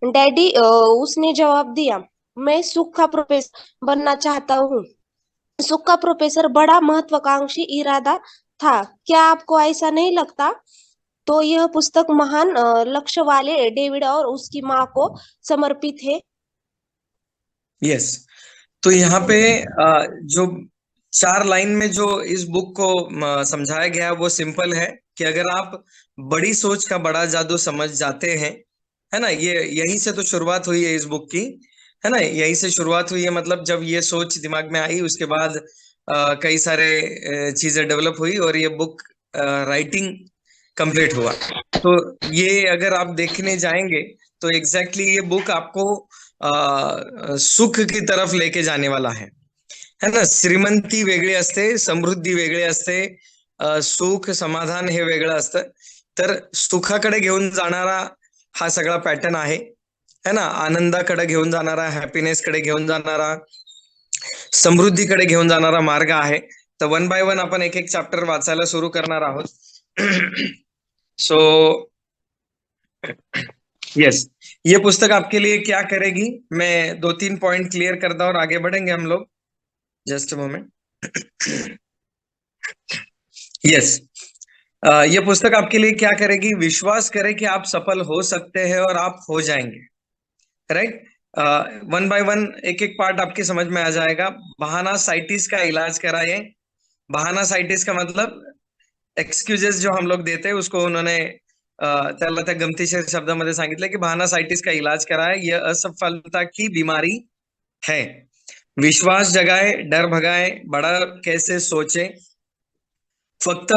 Daddy, उसने जवाब दिया, मैं सुख का प्रोफेसर बनना चाहता हूँ। सुख का प्रोफेसर बड़ा महत्वाकांक्षी इरादा था। क्या आपको ऐसा नहीं लगता? तो यह पुस्तक महान लक्ष्य वाले डेविड और उसकी माँ को समर्पित है। यस। तो यहाँ पे जो 4 लाइन में जो इस बुक को समझाया गया है वो सिंपल है कि अगर आप बड़ी सोच का बड़ा जादू समझ जाते हैं, है ना, ये यहीं से तो शुरुआत हुई है इस बुक की, है ना, यहीं से शुरुआत हुई है। मतलब जब ये सोच दिमाग में आई उसके बाद कई सारे चीजें डेवलप हुई और ये बुक राइटिंग कंप्लीट हुआ। तो ये अगर आप देखने जाएंगे तो एग्जैक्टली ये बुक आपको सुख की तरफ लेके जाने वाला है ना। श्रीमंती वेगळी असते, समृद्धी वेगळी असते, सुख समाधान हे वेगळं असतं। तर सुखाकडे घेऊन जाणारा हा सगळा पॅटर्न है ना, आनंदाकडे घेऊन जाणारा, हॅपीनेस कडे घेऊन जाणारा, समृद्धीकडे घेऊन जाणारा मार्ग आहे। तर वन बाय वन आपण एक एक चॅप्टर वाचायला सुरू करणार आहोत। सो यस, ये पुस्तक आपके लिए क्या करेगी, मैं 2-3 पॉइंट क्लियर करता हूँ और आगे बढ़ेंगे हम लोग। Just a moment. यस, ये पुस्तक आपके लिए क्या करेगी, विश्वास करें कि आप सफल हो सकते हैं और आप हो जाएंगे। राइट। वन बाय वन एक एक पार्ट आपके समझ में आ जाएगा। बहाना साइटिस का इलाज कराए। बहाना साइटिस का मतलब एक्सक्यूजेस जो हम लोग देते हैं उसको उन्होंने त्याला त्या गमतीशीर शब्दामध्ये सांगितलं की बहाना साइटिस का इलाज कराए, यह असफलता की बीमारी है। विश्वास जगाए, डर भगाए, बड़ा कैसे सोचे। फक्त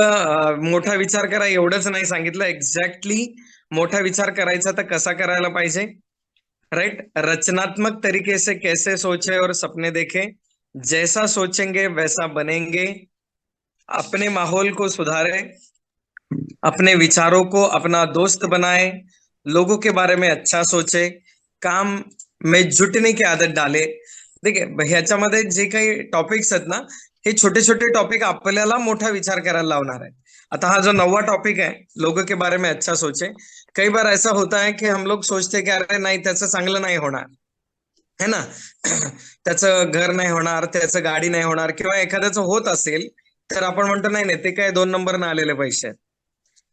मोठा विचार करा एवढंच नाही सांगितलं, एक्झॅक्टली मोठा विचार करायचा तर कसा करायला पाहिजे। राइट। रचनात्मक तरीके से कैसे सोचे और सपने देखें, जैसा सोचेंगे वैसा बनेंगे। अपने माहौल को सुधारे, अपने विचारों को अपना दोस्त बनाए, लोगों के बारे में अच्छा सोचे, काम में जुटने की आदत डाले। देखिए ह्याच्यामध्ये जे काही टॉपिक्स आहेत ना, हे छोटे छोटे टॉपिक आपल्याला मोठा विचार करायला लावणार आहे। आता हा जो 9वां टॉपिक है, लोगों के बारे में अच्छा सोचे। कई बार ऐसा होता है कि हम लोग सोचते कि अरे नाही त्याचं चांगलं नाही होणार, है ना। त्याचं घर नाही होणार, त्याचं गाडी नाही होणार, किंवा एखाद्याचं होत असेल तर आपण म्हणतो नाही नाही ते काय 2 नंबर न आलेले पैसे आहेत।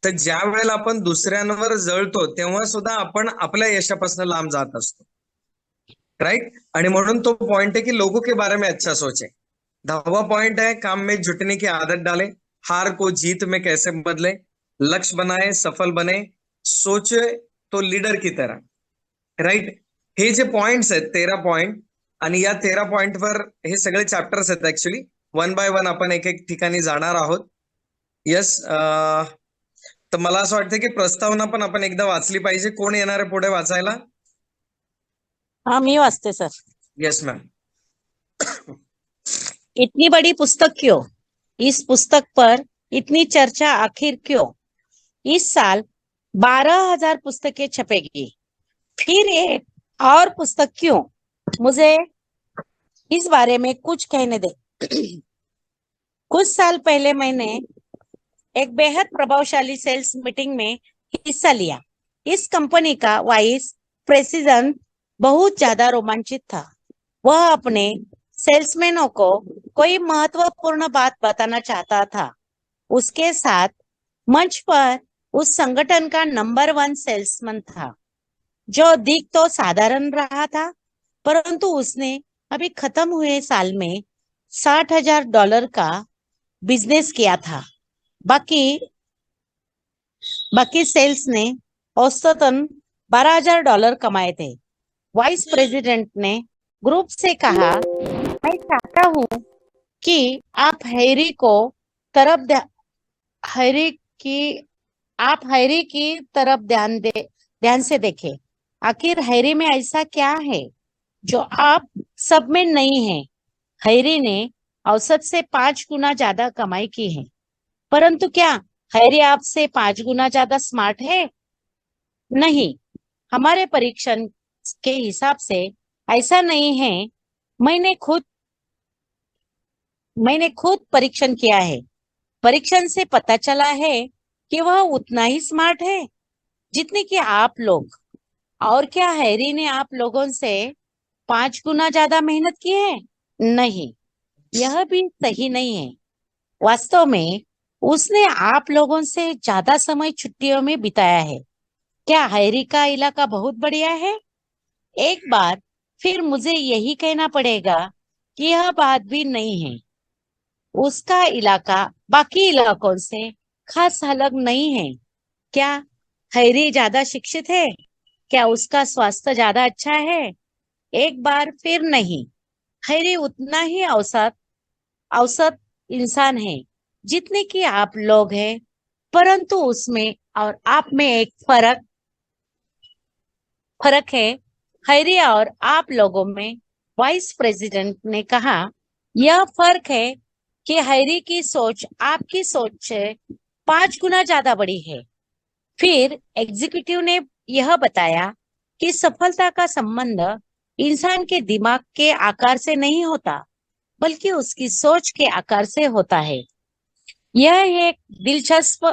तर ज्या वेळेला आपण दुसऱ्यांवर जळतो तेव्हा सुद्धा आपण आपल्या यशापासून लांब जात असतो। राइट। आणि म्हणून तो पॉइंट है कि लोगों के बारे में अच्छा सोचे। 10वां पॉइंट है काम में जुटने की आदत डाले, हार को जीत में कैसे बदले, लक्ष्य बनाए सफल बने, सोचे तो लीडर की तरह। राइट। हे जे पॉइंट्स आहेत 13 पॉइंट, आणि या 13 पॉइंटवर हे सगळे चॅप्टर्स आहेत ऍक्च्युली। वन बाय वन आपण एक एक ठिकाणी जाणार आहोत। यस। तर मला असं वाटतं की प्रस्तावना पण आपण एकदा वाचली पाहिजे। कोण येणार आहे पुढे वाचायला? हाँ, मी वाचते सर। Yes ma'am. इतनी बड़ी पुस्तक क्यों? इस पुस्तक पर इतनी चर्चा आखिर क्यों? इस साल 12,000 पुस्तकें छपेगी, फिर एक और पुस्तक क्यों? मुझे इस बारे में कुछ कहने दे। कुछ साल पहले मैंने एक बेहद प्रभावशाली सेल्स मीटिंग में हिस्सा लिया। इस कंपनी का वाइस प्रेसिडेंट बहुत ज्यादा रोमांचित था। वह अपने सेल्समैनों को कोई महत्वपूर्ण बात बताना चाहता था। उसके साथ मंच पर उस संगठन का नंबर 1 सेल्समैन था, जो दिख तो साधारण रहा था, परंतु उसने अभी खत्म हुए साल में $60,000 का बिजनेस किया था। बाकी बाकी सेल्स ने औसतन $12,000 कमाए थे। वाइस प्रेसिडेंट ने ग्रुप से कहा, मैं चाहता हूं कि आप हैरी की हैरी की तरफ ध्यान से देखें। आखिर हैरी में ऐसा क्या है जो आप सब में नहीं है? हैरी ने औसत से 5 गुना ज्यादा कमाई की है, परंतु क्या हैरी आपसे 5 गुना ज्यादा स्मार्ट है? नहीं, हमारे परीक्षण के हिसाब से ऐसा नहीं है। मैंने खुद मैंने खुद परीक्षण किया है। परीक्षण से पता चला है कि वह उतना ही स्मार्ट है जितने कि आप लोग, और क्या हैरी ने आप लोगों से 5 गुना ज्यादा मेहनत की है? नहीं, यह भी सही नहीं है। वास्तव में उसने आप लोगों से ज्यादा समय छुट्टियों में बिताया है। क्या हैरी का इलाका बहुत बढ़िया है? एक बार फिर मुझे यही कहना पड़ेगा कि यह बात भी नहीं है। उसका इलाका बाकी इलाकों से खास अलग नहीं है। क्या हैरी ज्यादा शिक्षित है? क्या उसका स्वास्थ्य ज्यादा अच्छा है? एक बार फिर नहीं। हैरी उतना ही औसत औसत इंसान है जितने कि आप लोग हैं, परंतु उसमें और आप में एक फर्क है। हैरी और आप लोगों में। वाइस प्रेसिडेंट ने कहा, यह फर्क है कि हैरी की सोच आपकी सोच से 5 गुना ज्यादा बड़ी है। फिर एग्जीक्यूटिव ने यह बताया कि सफलता का संबंध इंसान के दिमाग के आकार से नहीं होता, बल्कि उसकी सोच के आकार से होता है। यह एक दिलचस्प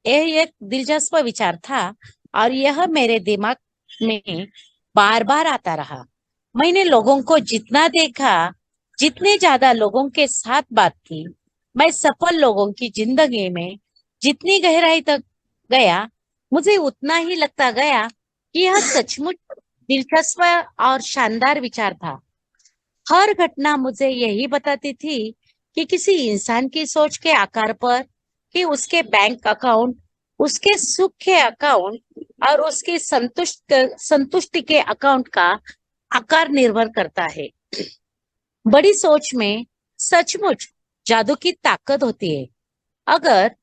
यह एक दिलचस्प विचार था और यह मेरे दिमाग में बार बार आता रहा। मैंने लोगों को जितना देखा, जितने ज्यादा लोगों के साथ बात की, मैं सफल लोगों की जिंदगी में जितनी गहराई तक गया, मुझे उतना ही लगता गया कि यह सचमुच दिलचस्प और शानदार विचार था। हर घटना मुझे यही बताती थी कि किसी इंसान की सोच के आकार पर, कि उसके बैंक अकाउंट, उसके सुख के अकाउंट और उसकी संतुष्टि के अकाउंट का आकार निर्भर करता है। बड़ी सोच में सचमुच जादू की ताकत होती है। अगर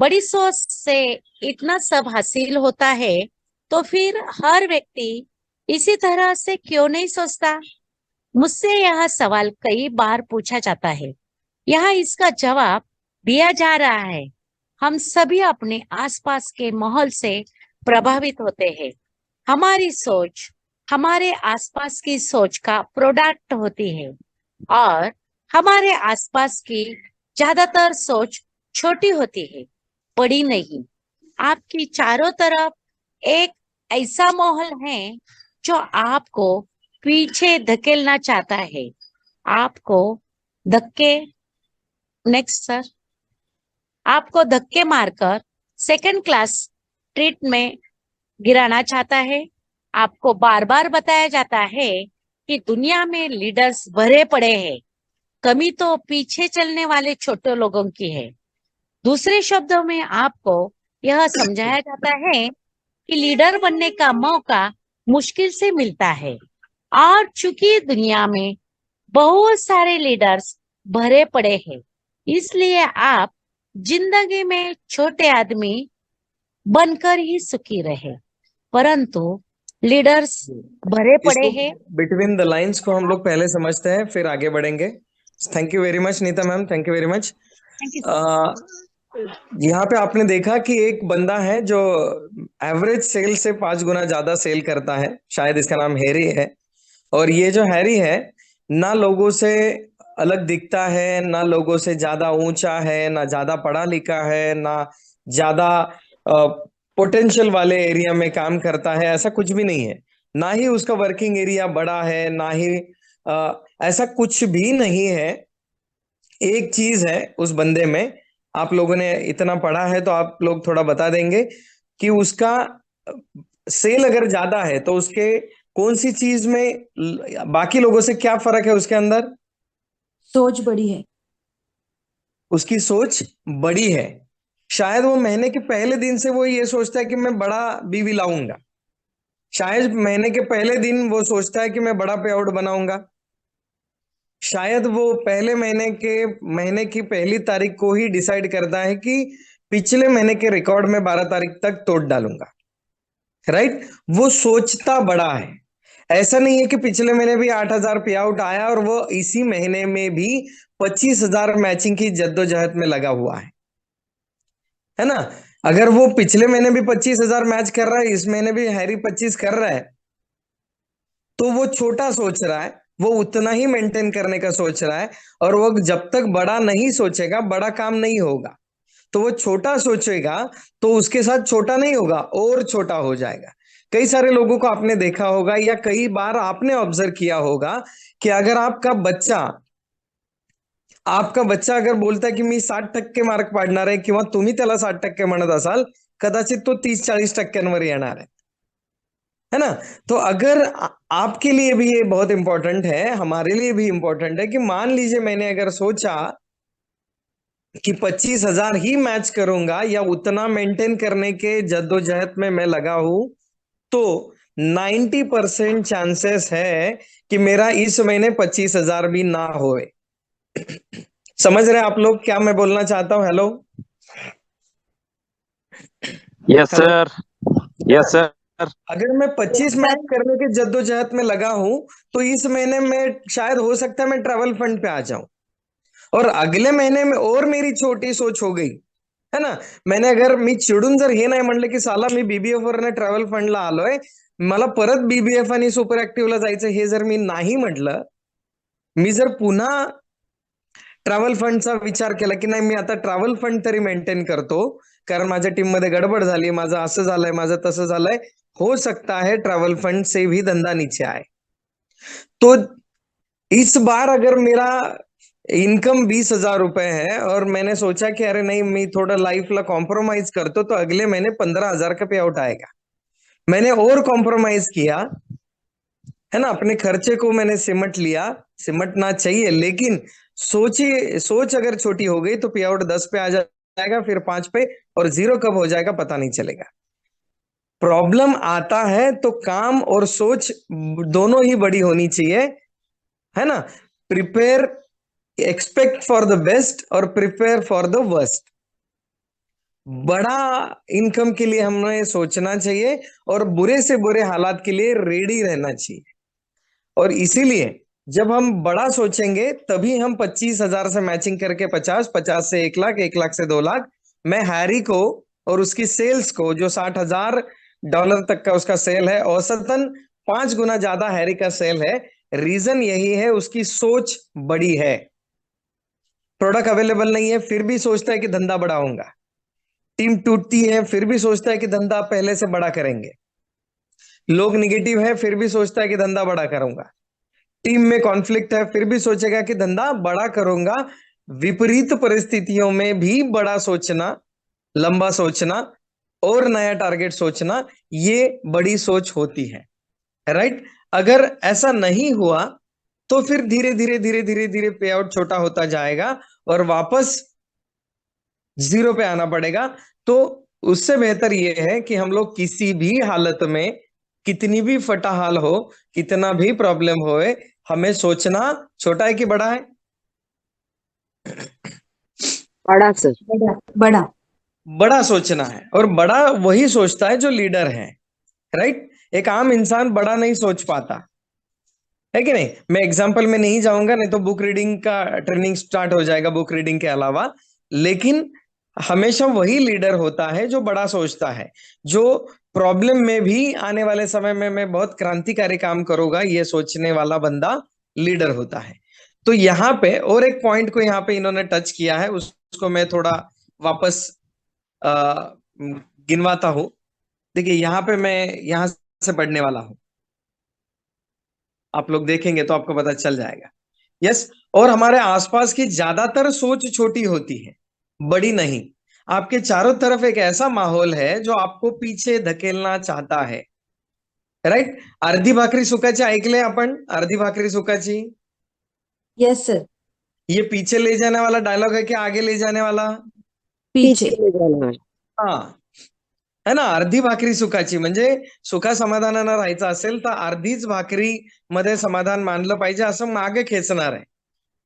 बड़ी सोच से इतना सब हासिल होता है, तो फिर हर व्यक्ति इसी तरह से क्यों नहीं सोचता? मुझसे यह सवाल कई बार पूछा जाता है। यहाँ इसका जवाब दिया जा रहा है। हम सभी अपने आसपास के माहौल से प्रभावित होते हैं। हमारी सोच हमारे आसपास की सोच का प्रोडक्ट होती है, और हमारे आसपास की ज्यादातर सोच छोटी होती है, बड़ी नहीं। आपकी चारों तरफ एक ऐसा माहौल है जो आपको पीछे धकेलना चाहता है, आपको धक्के नेक्स्ट सर आपको धक्के मारकर सेकंड क्लास ट्रीट में गिराना चाहता है। आपको बार बार बताया जाता है कि दुनिया में लीडर्स भरे पड़े हैं, कमी तो पीछे चलने वाले छोटे लोगों की है। दूसरे शब्दों में आपको यह समझाया जाता है कि लीडर बनने का मौका मुश्किल से मिलता है, और चूंकि दुनिया में बहुत सारे लीडर्स भरे पड़े हैं, इसलिए आप जिंदगी में छोटे आदमी बनकर ही सुखी रहे। परंतु लीडर्स भरे पड़े इसको हैं। बिटवीन द लाइंस को हम लोग पहले समझते हैं, फिर आगे बढ़ेंगे। Thank you very much Neeta ma'am, thank you very much. Thank you. यहाँ पे आपने देखा कि एक बंदा है जो एवरेज सेल से 5 गुना ज्यादा सेल करता है, शायद इसका नाम हैरी है। और ये जो हैरी है, ना लोगों से अलग दिखता है, ना लोगों से ज्यादा ऊंचा है, ना ज्यादा पढ़ा लिखा है, ना ज्यादा पोटेंशियल वाले एरिया में काम करता है, ऐसा कुछ भी नहीं है। ना ही उसका वर्किंग एरिया बड़ा है, ना ही ऐसा कुछ भी नहीं है। एक चीज है उस बंदे में, आप लोगों ने इतना पढ़ा है तो आप लोग थोड़ा बता देंगे कि उसका सेल अगर ज्यादा है तो उसके कौन सी चीज में बाकी लोगों से क्या फर्क है उसके अंदर? सोच बड़ी है। उसकी सोच बड़ी है। शायद वो महीने के पहले दिन से वो ये सोचता है कि मैं बड़ा बीवी लाऊंगा। शायद महीने के पहले दिन वो सोचता है कि मैं बड़ा पे आउट बनाऊंगा। शायद वो पहले महीने की पहली तारीख को ही डिसाइड करता है कि पिछले महीने के रिकॉर्ड में 12 तारीख तक तोड़ डालूंगा। राइट? वो सोचता बड़ा है। ऐसा नहीं है कि पिछले महीने भी 8,000 पे आउट आया और वो इसी महीने में भी 25,000 मैचिंग की जद्दोजहद में लगा हुआ है ना? अगर वो पिछले महीने भी 25,000 मैच कर रहा है, इस महीने भी हैरी 25 कर रहा है, तो वो छोटा सोच रहा है, वो उतना ही मेंटेन करने का सोच रहा है। और वो जब तक बड़ा नहीं सोचेगा, बड़ा काम नहीं होगा। तो वो छोटा सोचेगा तो उसके साथ छोटा नहीं होगा, और छोटा हो जाएगा। कई सारे लोगों को आपने देखा होगा या कई बार आपने ऑब्जर्व किया होगा कि अगर आपका बच्चा अगर बोलता कि मी 60% मार्क पाडणार आहे किंवा तुम्ही त्याला 60% म्हणत असाल, कदाचित तो 30-40% येणार है ना। तो अगर आपके लिए भी ये बहुत इंपॉर्टेंट है, हमारे लिए भी इंपॉर्टेंट है कि मान लीजिए मैंने अगर सोचा कि 25,000 ही मैच करूंगा या उतना मेंटेन करने के जद्दोजहद में मैं लगा हूं, तो 90% चांसेस है कि मेरा इस महीने 25,000 भी ना होए। समझ रहे हैं आप लोग क्या मैं बोलना चाहता हूं? Hello yes hello. Sir, yes sir. अगर मैं 25 मैच करने के जद्दोजहद में लगा हूं, तो इस महीने में शायद हो सकता है मैं ट्रैवल फंड पे आ जाऊं, और अगले महीने में और मेरी छोटी सोच हो गई है ना। मैंने अगर मी चिडून जर हे नाही म्हणलं की साला मी बीबीएफ वरने ट्रॅव्हल फंडला आलोय, मला परत बीबीएफ आणि सुपर ऍक्टिव्हला जायचं, हे जर मी नाही म्हटलं, मी जर पुन्हा ट्रॅव्हल फंडचा विचार केला की नाही मी आता ट्रॅव्हल फंड तरी मेंटेन करतो, कारण माझ्या टीम मध्ये गडबड झाली, माझं असं झालंय, माझं तसं झालंय, हो सकता है ट्रैवल फंड से भी धंधा नीचे आए। तो इस बार अगर मेरा इनकम 20,000 रुपए है और मैंने सोचा कि अरे नहीं मैं थोड़ा लाइफ ला कॉम्प्रोमाइज करतो, तो अगले महीने 15,000 का पे आउट आएगा। मैंने और कॉम्प्रोमाइज किया है ना, अपने खर्चे को मैंने सिमट लिया, सिमटना चाहिए, लेकिन सोच अगर छोटी हो गई तो पे आउट 10 पे आ जाएगा, फिर 5 पे, और 0 कब हो जाएगा पता नहीं चलेगा। प्रॉब्लम आता है तो काम और सोच दोनों ही बड़ी होनी चाहिए, है ना। Prepare, expect for the best और प्रिपेयर फॉर द वर्स्ट। बड़ा इनकम के लिए हमें सोचना चाहिए और बुरे से बुरे हालात के लिए रेडी रहना चाहिए। और इसीलिए जब हम बड़ा सोचेंगे तभी हम 25,000 से मैचिंग करके 50 से 1 लाख, 1 लाख से 2 लाख। मैं हैरी को और उसकी सेल्स को, जो $60,000 तक का उसका सेल है, औसतन 5 गुना ज्यादा हैरी का सेल है। रीजन यही है, उसकी सोच बड़ी है। प्रोडक्ट अवेलेबल नहीं है फिर भी सोचता है कि धंधा बड़ा होगा, टीम टूटती है फिर भी सोचता है कि धंधा पहले से बड़ा करेंगे, लोग निगेटिव है फिर भी सोचता है कि धंधा बड़ा करूंगा, टीम में कॉन्फ्लिक्ट है फिर भी सोचेगा कि धंधा बड़ा करूंगा। विपरीत परिस्थितियों में भी बड़ा सोचना, लंबा सोचना और नया टारगेट सोचना, ये बड़ी सोच होती है, राइट। अगर ऐसा नहीं हुआ तो फिर धीरे धीरे धीरे धीरे धीरे पे आउट छोटा होता जाएगा और वापस 0 पे आना पड़ेगा। तो उससे बेहतर यह है कि हम लोग किसी भी हालत में, कितनी भी फटाहाल हो, कितना भी प्रॉब्लम होए, हमें सोचना छोटा है कि बड़ा है? बड़ा सर। बड़ा। बड़ा सोचना है, और बड़ा वही सोचता है जो लीडर है, राइट। एक आम इंसान बड़ा नहीं सोच पाता है कि नहीं। मैं एग्जाम्पल में नहीं जाऊंगा, नहीं तो बुक रीडिंग का ट्रेनिंग स्टार्ट हो जाएगा बुक रीडिंग के अलावा। लेकिन हमेशा वही लीडर होता है जो बड़ा सोचता है, जो प्रॉब्लम में भी आने वाले समय में मैं बहुत क्रांतिकारी काम करूंगा, ये सोचने वाला बंदा लीडर होता है। तो यहाँ पे और एक पॉइंट को यहाँ पे इन्होंने टच किया है, उसको मैं थोड़ा वापस गिनवाता हूं। देखिए यहाँ पे मैं यहां से पढ़ने वाला हूं, आप लोग देखेंगे तो आपको पता चल जाएगा। यस, और हमारे आसपास की ज्यादातर सोच छोटी होती है, बड़ी नहीं। आपके चारों तरफ एक ऐसा माहौल है जो आपको पीछे धकेलना चाहता है, राइट। अर्धी भाकरी सुखाची ऐकले आपण? अर्धी भाकरी सुखाची, यस सर। ये पीछे ले जाने वाला डायलॉग है कि आगे ले जाने वाला? पीछे। हाँ, है ना। अर्धी भाकरी सुखाची म्हणजे सुखा समाधानानं राहायचं असेल तर अर्धीच भाकरी मध्ये समाधान मानलं पाहिजे, असं मागे खेचणार आहे।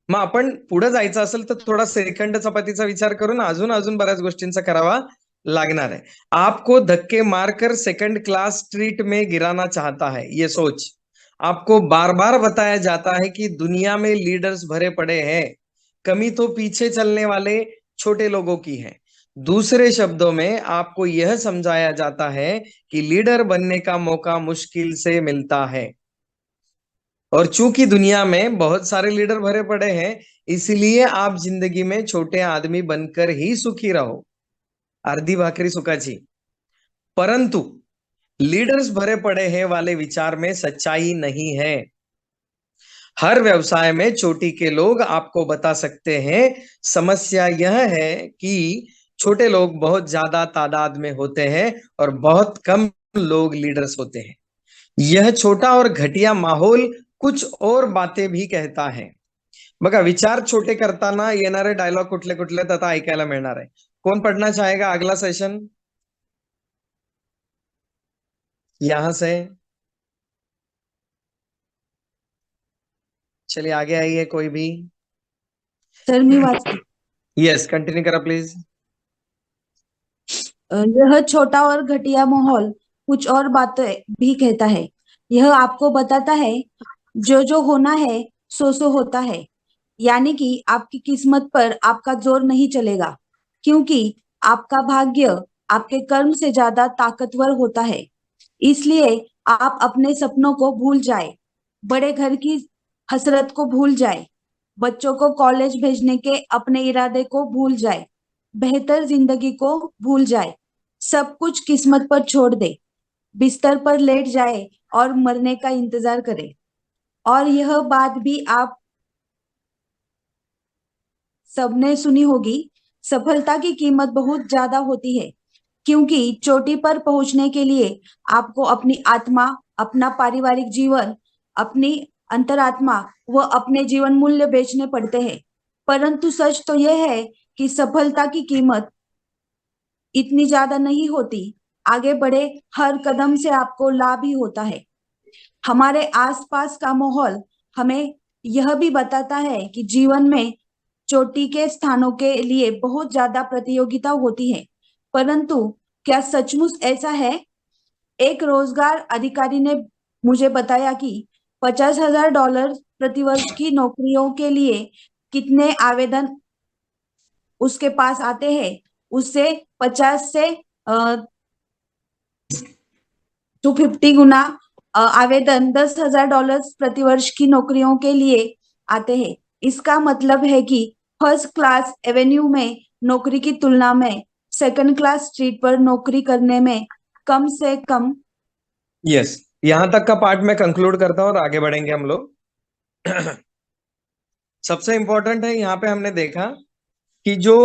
मग आपण पुढे जायचं असेल तर थोडा सेकंड चपातीचा विचार करून अजून अजून बऱ्याच गोष्टींचा करावा लागणार है। आपको धक्के मारकर सेकंड क्लास ट्रीट में गिराना चाहता है ये सोच। आपको बार बार बताया जाता है कि दुनिया में लीडर्स भरे पड़े हैं, कमी तो पीछे चलने वाले छोटे लोगों की है। दूसरे शब्दों में आपको यह समझाया जाता है कि लीडर बनने का मौका मुश्किल से मिलता है, और चूंकि दुनिया में बहुत सारे लीडर भरे पड़े हैं, इसलिए आप जिंदगी में छोटे आदमी बनकर ही सुखी रहो। अर्धी भाकरी सुखाची। परंतु लीडर्स भरे पड़े हैं वाले विचार में सच्चाई नहीं है। हर व्यवसाय में चोटी के लोग आपको बता सकते हैं। समस्या यह है कि छोटे लोग बहुत ज्यादा तादाद में होते हैं और बहुत कम लोग लीडर्स होते हैं। यह छोटा और घटिया माहौल कुछ और बातें भी कहता है। बघा, विचार छोटे करताना येणारे डायलॉग कुठले कुठले आता ऐकायला मिळणार आहे। कोण पढ़ना चाहेगा अगला सेशन? यहां से चलिए आगे आइए कोई भी। सर मी वाचते. यस, कंटिन्यू करा प्लीज। यह छोटा और घटिया माहौल कुछ और बातें भी कहता है। यह आपको बताता है जो होना है सो होता है, यानी कि आपकी किस्मत पर आपका जोर नहीं चलेगा, क्योंकि आपका भाग्य आपके कर्म से ज्यादा ताकतवर होता है। इसलिए आप अपने सपनों को भूल जाए, बड़े घर की हसरत को भूल जाए, बच्चों को कॉलेज भेजने के अपने इरादे को भूल जाए, बेहतर जिंदगी को भूल जाए, सब कुछ किस्मत पर छोड़ दे, बिस्तर पर लेट जाए और मरने का इंतजार करे। और यह बात भी आप सबने सुनी होगी, सफलता की कीमत बहुत ज्यादा होती है, क्योंकि चोटी पर पहुंचने के लिए आपको अपनी आत्मा, अपना पारिवारिक जीवन, अपनी अंतरात्मा व अपने जीवन मूल्य बेचने पड़ते हैं। परंतु सच तो यह है कि सफलता की कीमत इतनी ज्यादा नहीं होती। आगे बढ़े हर कदम से आपको लाभ ही होता है। हमारे आसपास का माहौल हमें यह भी बताता है कि जीवन में चोटी के स्थानों के लिए बहुत ज्यादा प्रतियोगिता होती है। परंतु क्या सचमुच ऐसा है? एक रोजगार अधिकारी ने मुझे बताया कि $50,000 प्रतिवर्ष की नौकरियों के लिए कितने आवेदन उसके पास आते हैं। उससे 50 से 250 गुना आवेदन $10,000 प्रतिवर्ष की नौकरियों के लिए आते हैं। इसका मतलब है कि फर्स्ट क्लास एवेन्यू में नौकरी की तुलना में सेकंड क्लास स्ट्रीट पर नौकरी करने में कम से कम। यस, यहां तक का पार्ट मैं कंक्लूड करता हूं और आगे बढ़ेंगे हम लोग। सबसे इंपॉर्टेंट है, यहाँ पे हमने देखा कि जो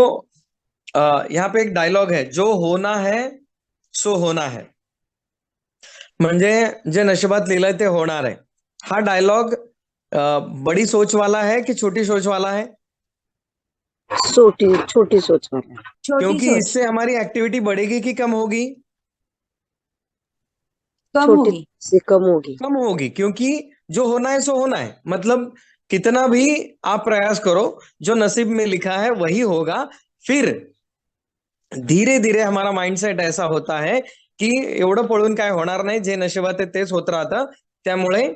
यहाँ पे एक डायलॉग है, जो होना है सो होना है, म्हणजे जे नशिबात लिहिलंय ते होणार आहे। हा डायलॉग बड़ी सोच वाला है कि छोटी सोच वाला है? छोटी छोटी सोच वाला है। छोटी क्योंकि सोच इससे हमारी एक्टिविटी बढ़ेगी कि कम होगी? कम छोटी होगी। से कम होगी। कम होगी, क्योंकि जो होना है सो होना है। मतलब कितना भी आप प्रयास करो, जो नसीब में लिखा है वही होगा। फिर धीरे धीरे हमारा माइंडसेट ऐसा होता है की एवढं पळून काय होणार नाही, जे नशिबात आहे तेच होत राहतं, त्यामुळे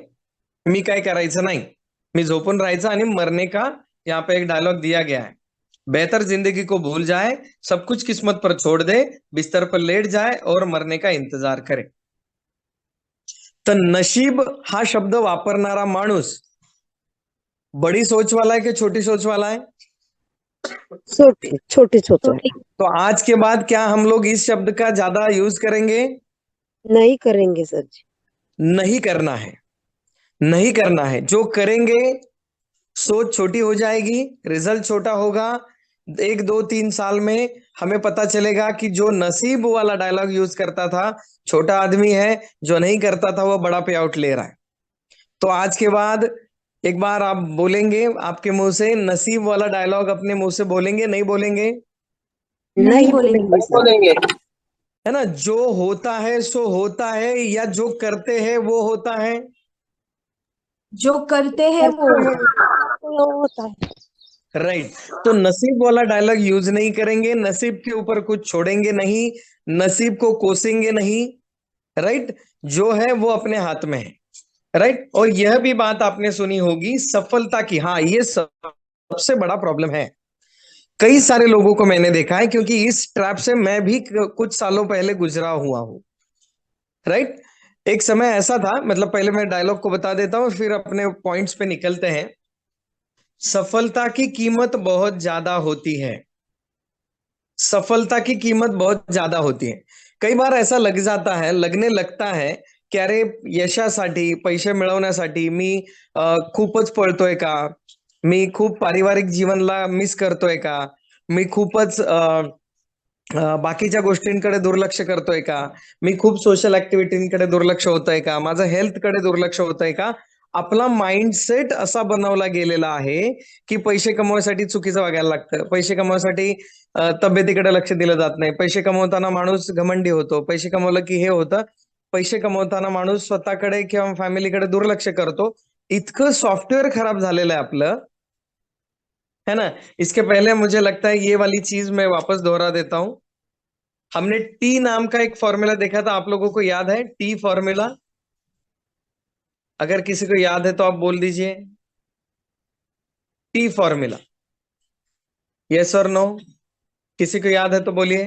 मी काय करायचं नाही, मी झोपून राहायचं आणि मरने का यहाँ पे एक डायलॉग दिया गया है, बेहतर जिंदगी को भूल जाए, सब कुछ किस्मत पर छोड़ दे, बिस्तर पर लेट जाए और मरने का इंतजार करे। तर नशीब हा शब्द वापरणारा माणूस बड़ी सोच वाला है कि छोटी सोच वाला है? छोटी छोटी सोच वाला। तो आज के बाद क्या हम लोग इस शब्द का ज्यादा यूज करेंगे? नहीं करेंगे सर जी। नहीं करना है, नहीं करना है। जो करेंगे सोच छोटी हो जाएगी, रिजल्ट छोटा होगा। 1 2 3 साल में हमें पता चलेगा कि जो नसीब वाला डायलॉग यूज करता था छोटा आदमी है, जो नहीं करता था वो बड़ा पे आउट ले रहा है। तो आज के बाद एक बार आप बोलेंगे आपके मुंह से, नसीब वाला डायलॉग अपने मुंह से बोलेंगे, नहीं बोलेंगे? नहीं बोलेंगे सर। है ना? जो होता है सो होता है, या जो करते हैं वो होता है? जो करते हैं वो होता है। राइट। तो नसीब वाला डायलॉग यूज नहीं करेंगे, नसीब के ऊपर कुछ छोड़ेंगे नहीं, नसीब को कोसेंगे नहीं। राइट। जो है वो अपने हाथ में है। राइट। और यह भी बात आपने सुनी होगी सफलता की। हाँ, ये सबसे बड़ा प्रॉब्लम है। कई सारे लोगों को मैंने देखा है, क्योंकि इस ट्रैप से मैं भी कुछ सालों पहले गुजरा हुआ हूं। राइट। एक समय ऐसा था, मतलब पहले मैं डायलॉग को बता देता हूं फिर अपने पॉइंट्स पे निकलते हैं। सफलता की कीमत बहुत ज्यादा होती है, सफलता की कीमत बहुत ज्यादा होती है। कई बार ऐसा लगने लगता है की अरे यशासाठी, पैसे मिळवण्यासाठी मी खूपच पळतोय का, मी खूप पारिवारिक जीवनला मिस करतोय का, मी खूपच बाकीच्या गोष्टींकडे दुर्लक्ष करतोय का, मी खूप सोशल ऍक्टिव्हिटींकडे दुर्लक्ष होतंय का, माझं हेल्थकडे दुर्लक्ष होतंय का. आपला माइंडसेट असा बनवला गेलेला आहे की पैसे कमवायसाठी चुकीचं वागायला लागतं, पैसे कमवायसाठी तब्येतीकडे लक्ष दिलं जात नाही, पैसे कमवताना माणूस घमंडी होतो, पैसे कमवलं की हे होतं, पैसे कमवताना माणूस स्वतःकडे किंवा फॅमिलीकडे दुर्लक्ष करतो. इतकं सॉफ्टवेअर खराब झालेलं आहे आपलं, है ना. इसके पहले मुझे लगता है ये वाली चीज मैं वापस दोहरा देता हूं. हमने टी नाम का एक फॉर्मूला देखा था, आप लोगों को याद है टी फॉर्मूला? अगर किसी को याद है तो आप बोल दीजिए टी फॉर्मूला. यस और नो? किसी को याद है तो बोलिए.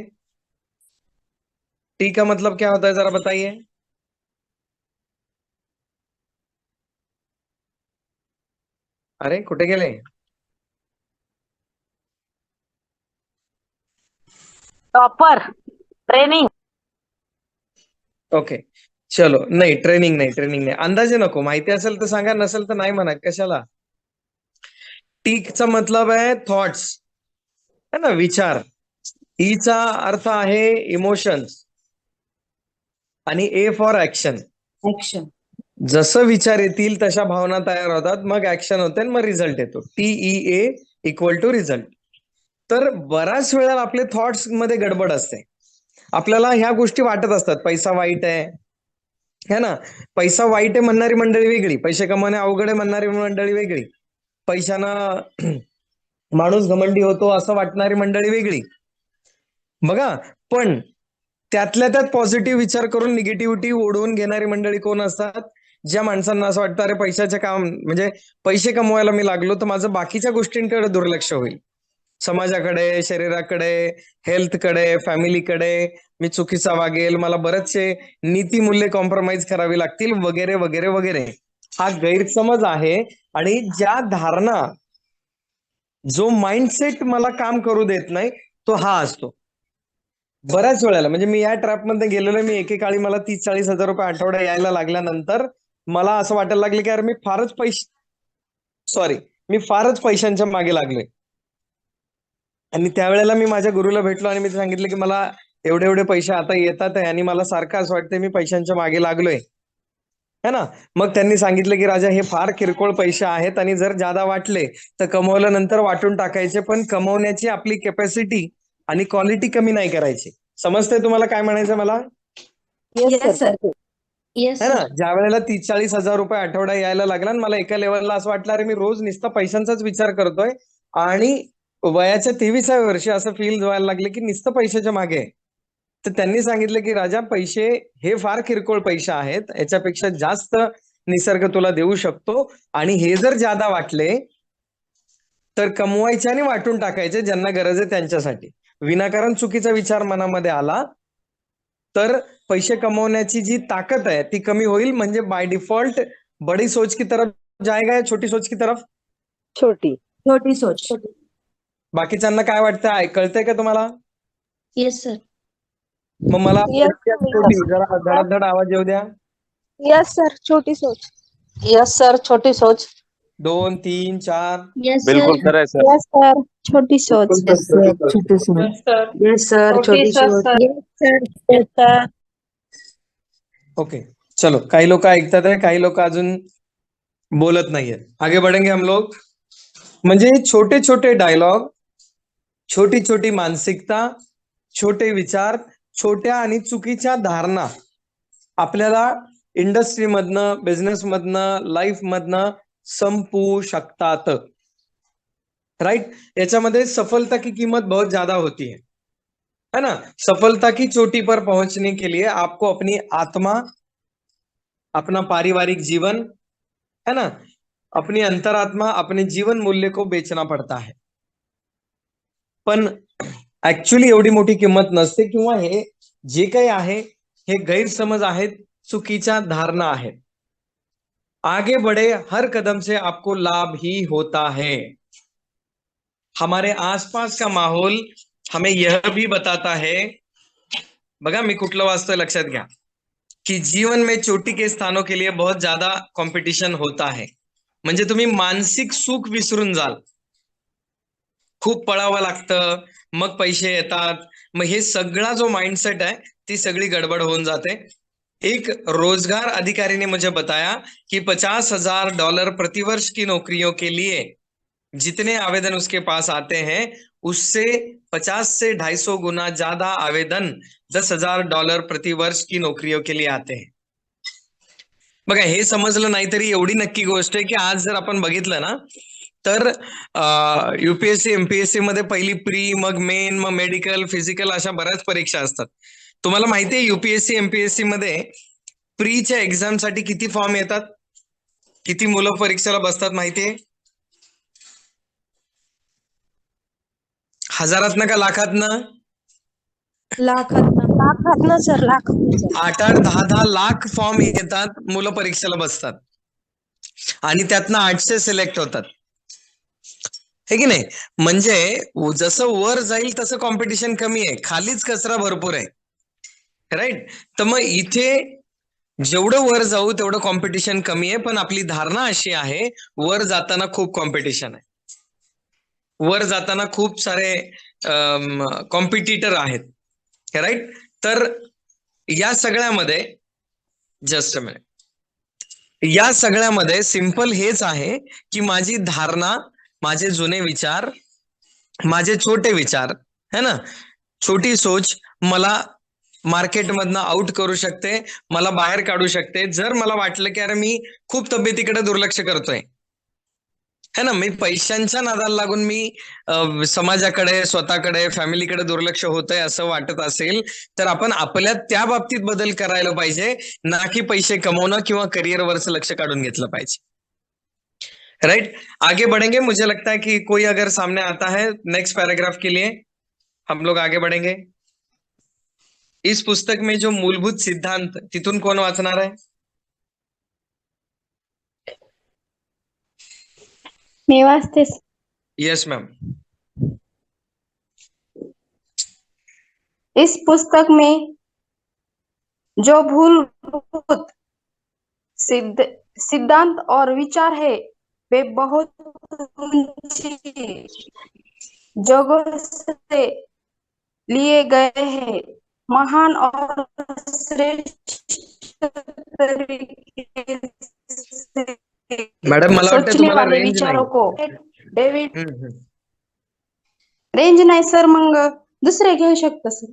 टी का मतलब क्या होता है जरा बताइए. अरे कुठे गेले? Topper, training. ओके चलो. नाही ट्रेनिंग नाही. अंदाजे नको. माहिती असेल तर सांगा, नसेल तर नाही म्हणा. कशाला. टीचा मतलब आहे थॉट्स, है ना, विचार. ईचा अर्थ आहे इमोशन्स आणि ए फॉर ऍक्शन. ऍक्शन. जसं विचार येतील तशा भावना तयार होतात, मग ऍक्शन होते आणि मग रिझल्ट येतो. TEA equal to result. तर बऱ्याच वेळा आपले थॉट्स मध्ये गडबड असते. आपल्याला ह्या गोष्टी वाटत असतात, पैसा वाईट आहे, है ना. पैसा वाईट आहे म्हणणारी मंडळी वेगळी, पैसे कमवणे अवघड आहे म्हणणारी मंडळी वेगळी, पैशानं माणूस घमंडी होतो असं वाटणारी मंडळी वेगळी. बघा, पण त्यातल्या त्यात पॉझिटिव्ह विचार करून निगेटिव्हिटी ओढवून घेणारी मंडळी कोण असतात? ज्या माणसांना असं वाटतं अरे पैशाचे काम म्हणजे पैसे कमवायला मी लागलो तर माझं बाकीच्या गोष्टींकडे दुर्लक्ष होईल, समाजाकडे, शरीराकडे, हेल्थकडे, फॅमिलीकडे मी चुकीचा वागेल, मला बरेचसे नीतिमूल्य कॉम्प्रोमाइज करावी लागतील, वगैरे वगैरे वगैरे. हा गैरसमज आहे. आणि ज्या धारणा, जो माइंडसेट मला काम करू देत नाही तो हा असतो. बऱ्याच वेळेला म्हणजे मी या ट्रॅपमध्ये गेलेलो. मी एकेकाळी मला 30-40 हजार रुपये आठवड्या यायला लागल्यानंतर मला असं वाटायला लागले की अरे मी फारच पैशांच्या मागे लागलोय. आणि त्यावेळेला मी माझ्या गुरुला भेटलो आणि मी सांगितलं की मला एवढे एवढे पैसे आता येतात आहे आणि मला सारखं असं वाटतंय मी पैशांच्या मागे लागलोय, है ना. मग त्यांनी सांगितलं की राजा हे फार किरकोळ पैसे आहेत आणि जर जादा वाटले तर कमवल्यानंतर वाटून टाकायचे, पण कमवण्याची आपली कॅपॅसिटी आणि क्वालिटी कमी नाही करायची. समजतंय तुम्हाला काय म्हणायचं मला? Yes sir. यस है ना. सर. ज्या वेळेला 30-40 हजार रुपये आठवडा यायला लागला आणि मला एका लेवलला असं वाटलं अरे मी रोज नुसता पैशांचाच विचार करतोय आणि वयाच्या 23व्या वर्षी असं फील व्हायला लागले की नुसतं पैशाच्या मागे आहे. तर त्यांनी सांगितलं की राजा पैसे हे फार किरकोळ पैसे आहेत, याच्यापेक्षा जास्त निसर्ग तुला देऊ शकतो आणि हे जर जादा वाटले तर कमवायचे आणि वाटून टाकायचे ज्यांना गरज आहे त्यांच्यासाठी. विनाकारण चुकीचा विचार मनामध्ये आला तर पैसे कमवण्याची जी ताकद आहे ती कमी होईल. म्हणजे बाय डिफॉल्ट बड़ी सोच की तरफ जाएगा या छोटी सोच की तरफ? छोटी. छोटी सोच. बाकीच्यांना काय वाटतं, कळतंय का तुम्हाला? Yes sir. मग मला Yes, छोटी, जरा धडाधड आवाज येऊ द्या. यस सर, छोटी सोच. यस सर, छोटी सोच. 2, 3, 4. यस बिल्कुल सर. खरं आहे सर. यस सर, छोटी सोच. छोटी सोच. Yes sir. छोटी सोच. Yes sir. ओके चलो. काही लोक ऐकतात आहे, काही लोक अजून बोलत नाहीये. आगे बढ़ेंगे हम लोग. म्हणजे छोटे छोटे डायलॉग, छोटी छोटी मानसिकता, छोटे विचार, छोट्या आणि चुकीच्या धारणा आपल्याला इंडस्ट्रीमधनं, बिझनेसमधनं, लाईफमधनं संपू शकतात. राइट. याच्यामध्ये सफलता की कीमत बहुत ज्यादा होती है ना. सफलता की चोटी पर पहुंचने के लिए आपको अपनी आत्मा, अपना पारिवारिक जीवन, है ना, अपनी अंतरात्मा, अपने जीवन मूल्य को बेचना पड़ता है. पण ऍक्च्युअली एवढी मोठी किंमत नसते, किंवा हे जे काही आहे हे गैरसमज आहेत, चुकीच्या धारणा आहेत. आगे बढ़े हर कदम से आपको लाभ ही होता है. हमारे आसपास का माहौल हमें यह भी बताता है बघा मी कुठलं वाचतोय लक्षात घ्या की जीवन में चोटी के स्थानों के लिए बहुत ज्यादा कॉम्पिटिशन होता है. म्हणजे तुम्ही मानसिक सुख विसरून जाल. खूप पळावं लागतं, मग पैसे येतात, मग हे सगळा जो माइंडसेट है ती सगळी गड़बड़ होऊन जाते. एक रोजगार अधिकारी ने मुझे बताया कि $50,000 प्रतिवर्ष की नौकरियों के लिए जितने आवेदन उसके पास आते हैं उससे 50 से 250 गुना ज्यादा आवेदन $10,000 प्रतिवर्ष की नौकरियों के लिए आते हैं. बघा हे समजलं नाही तरी एवढी नक्की गोष्ट आहे की आज जर आपण बघितलं ना तर युपीएससी एमपीएससी मध्ये पहिली प्री, मग मेन, मग मेडिकल, फिजिकल अशा बऱ्याच परीक्षा असतात. तुम्हाला माहिती आहे युपीएससी एमपीएससी मध्ये प्रीच्या एक्झाम साठी किती फॉर्म येतात, किती मुलं परीक्षेला बसतात माहितीये? हजारातनं का लाखातनं? लाखात ना सर, लाखात. 8-8, 10-10 लाख फॉर्म येतात, मुलं परीक्षेला बसतात आणि त्यातनं 800 सिलेक्ट होतात, हे की नाही? म्हणजे जसं वर जाईल तसं कॉम्पिटिशन कमी आहे, खालीच कचरा भरपूर आहे, राईट? तर मग इथे जेवढं वर जाऊ तेवढं कॉम्पिटिशन कमी आहे, पण आपली धारणा अशी आहे वर जाताना खूप कॉम्पिटिशन आहे, वर जाताना खूप सारे कॉम्पिटिटर आहेत, राईट? तर या सगळ्यामध्ये जस्ट अ मिनिट, या सगळ्यामध्ये सिंपल हेच आहे की माझी धारणा, माझे जुने विचार, माझे छोटे विचार है ना, छोटी सोच मला मार्केटमधनं आउट करू शकते, मला बाहेर काढू शकते. जर मला वाटलं की अरे मी खूप तब्येतीकडे दुर्लक्ष करतोय है ना, मी पैशांच्या नादाला लागून मी समाजाकडे, स्वतःकडे, फॅमिलीकडे दुर्लक्ष होतंय असं वाटत असेल तर आपण आपल्या त्या बाबतीत बदल करायला पाहिजे, ना की पैसे कमवणं किंवा करिअरवरचं लक्ष काढून घेतलं पाहिजे, राइट? आगे बढ़ेंगे. मुझे लगता है कि कोई अगर सामने आता है नेक्स्ट पैराग्राफ के लिए हम लोग आगे बढ़ेंगे. इस पुस्तक में जो मूलभूत सिद्धांत, तिथून कोण वाचणार आहे? मैं वास्ते यस मैम. इस पुस्तक में जो मूलभूत सिद्धांत और विचार है वे बहुत ऊंची जगह से लिए गए हैं, महान और श्रेष्ठ तरीके से मॅडम मला वाटतं सोचने तुम्हाला वाले रेंज विचारों नाही. को डेविड रेंज नाही सर, मग दुसरे घेऊ शकता सर.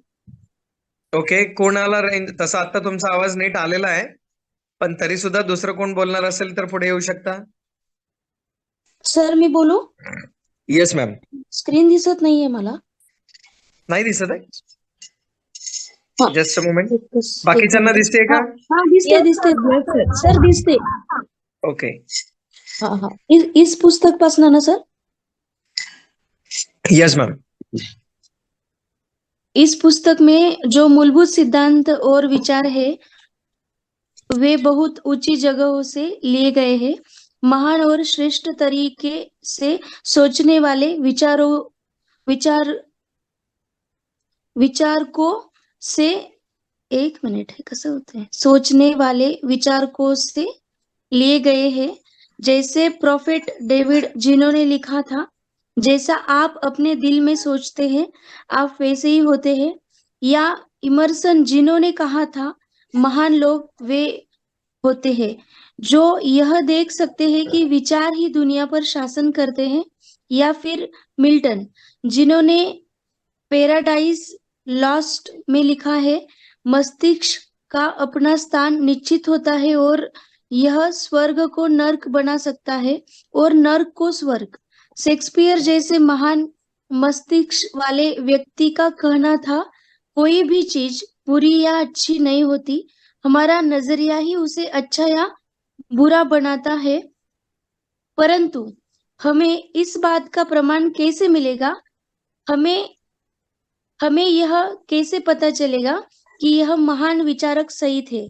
ओके, कोणाला रेंज? तसा आता तुमचा आवाज नीट आलेला आहे, पण तरी सुद्धा दुसरं कोण बोलणार असेल तर पुढे येऊ शकता. सर मी बोलू? Yes ma'am. स्क्रीन दिसत नाहीये मला. नाही दिसत आहे? हा. Just a moment. एकच- बाकीच्यांना एक- दिसते का? हा दिसते सर, दिसते. ओके. हा. इस पुस्तक पासन ना सर? Yes ma'am. इस पुस्तक में जो मूलभूत सिद्धांत और विचार है वे बहुत ऊंची जगहों से लिए गए हैं, महान और श्रेष्ठ तरीके से सोचने वाले विचारकों से, एक मिनट है कसं होते हैं, सोचने वाले विचारकों से लिए गए हैं, जैसे प्रोफेट डेविड जिन्होंने लिखा था, जैसा आप अपने दिल में सोचते हैं आप वैसे ही होते हैं, या इमर्सन जिन्होंने कहा था महान लोग वे होते हैं जो यह देख सकते हैं कि विचार ही दुनिया पर शासन करते हैं, या फिर मिल्टन जिन्होंने पैराडाइज लॉस्ट में लिखा है मस्तिष्क का अपना स्थान निश्चित होता है और यह स्वर्ग को नर्क बना सकता है और नर्क को स्वर्ग. शेक्सपियर जैसे महान मस्तिष्क वाले व्यक्ति का कहना था कोई भी चीज बुरी या अच्छी नहीं होती, हमारा नजरिया ही उसे अच्छा या बुरा बनाता है. परंतु हमें इस बात का प्रमाण कैसे मिलेगा, हमें यह कैसे पता चलेगा कि यह महान विचारक सही थे?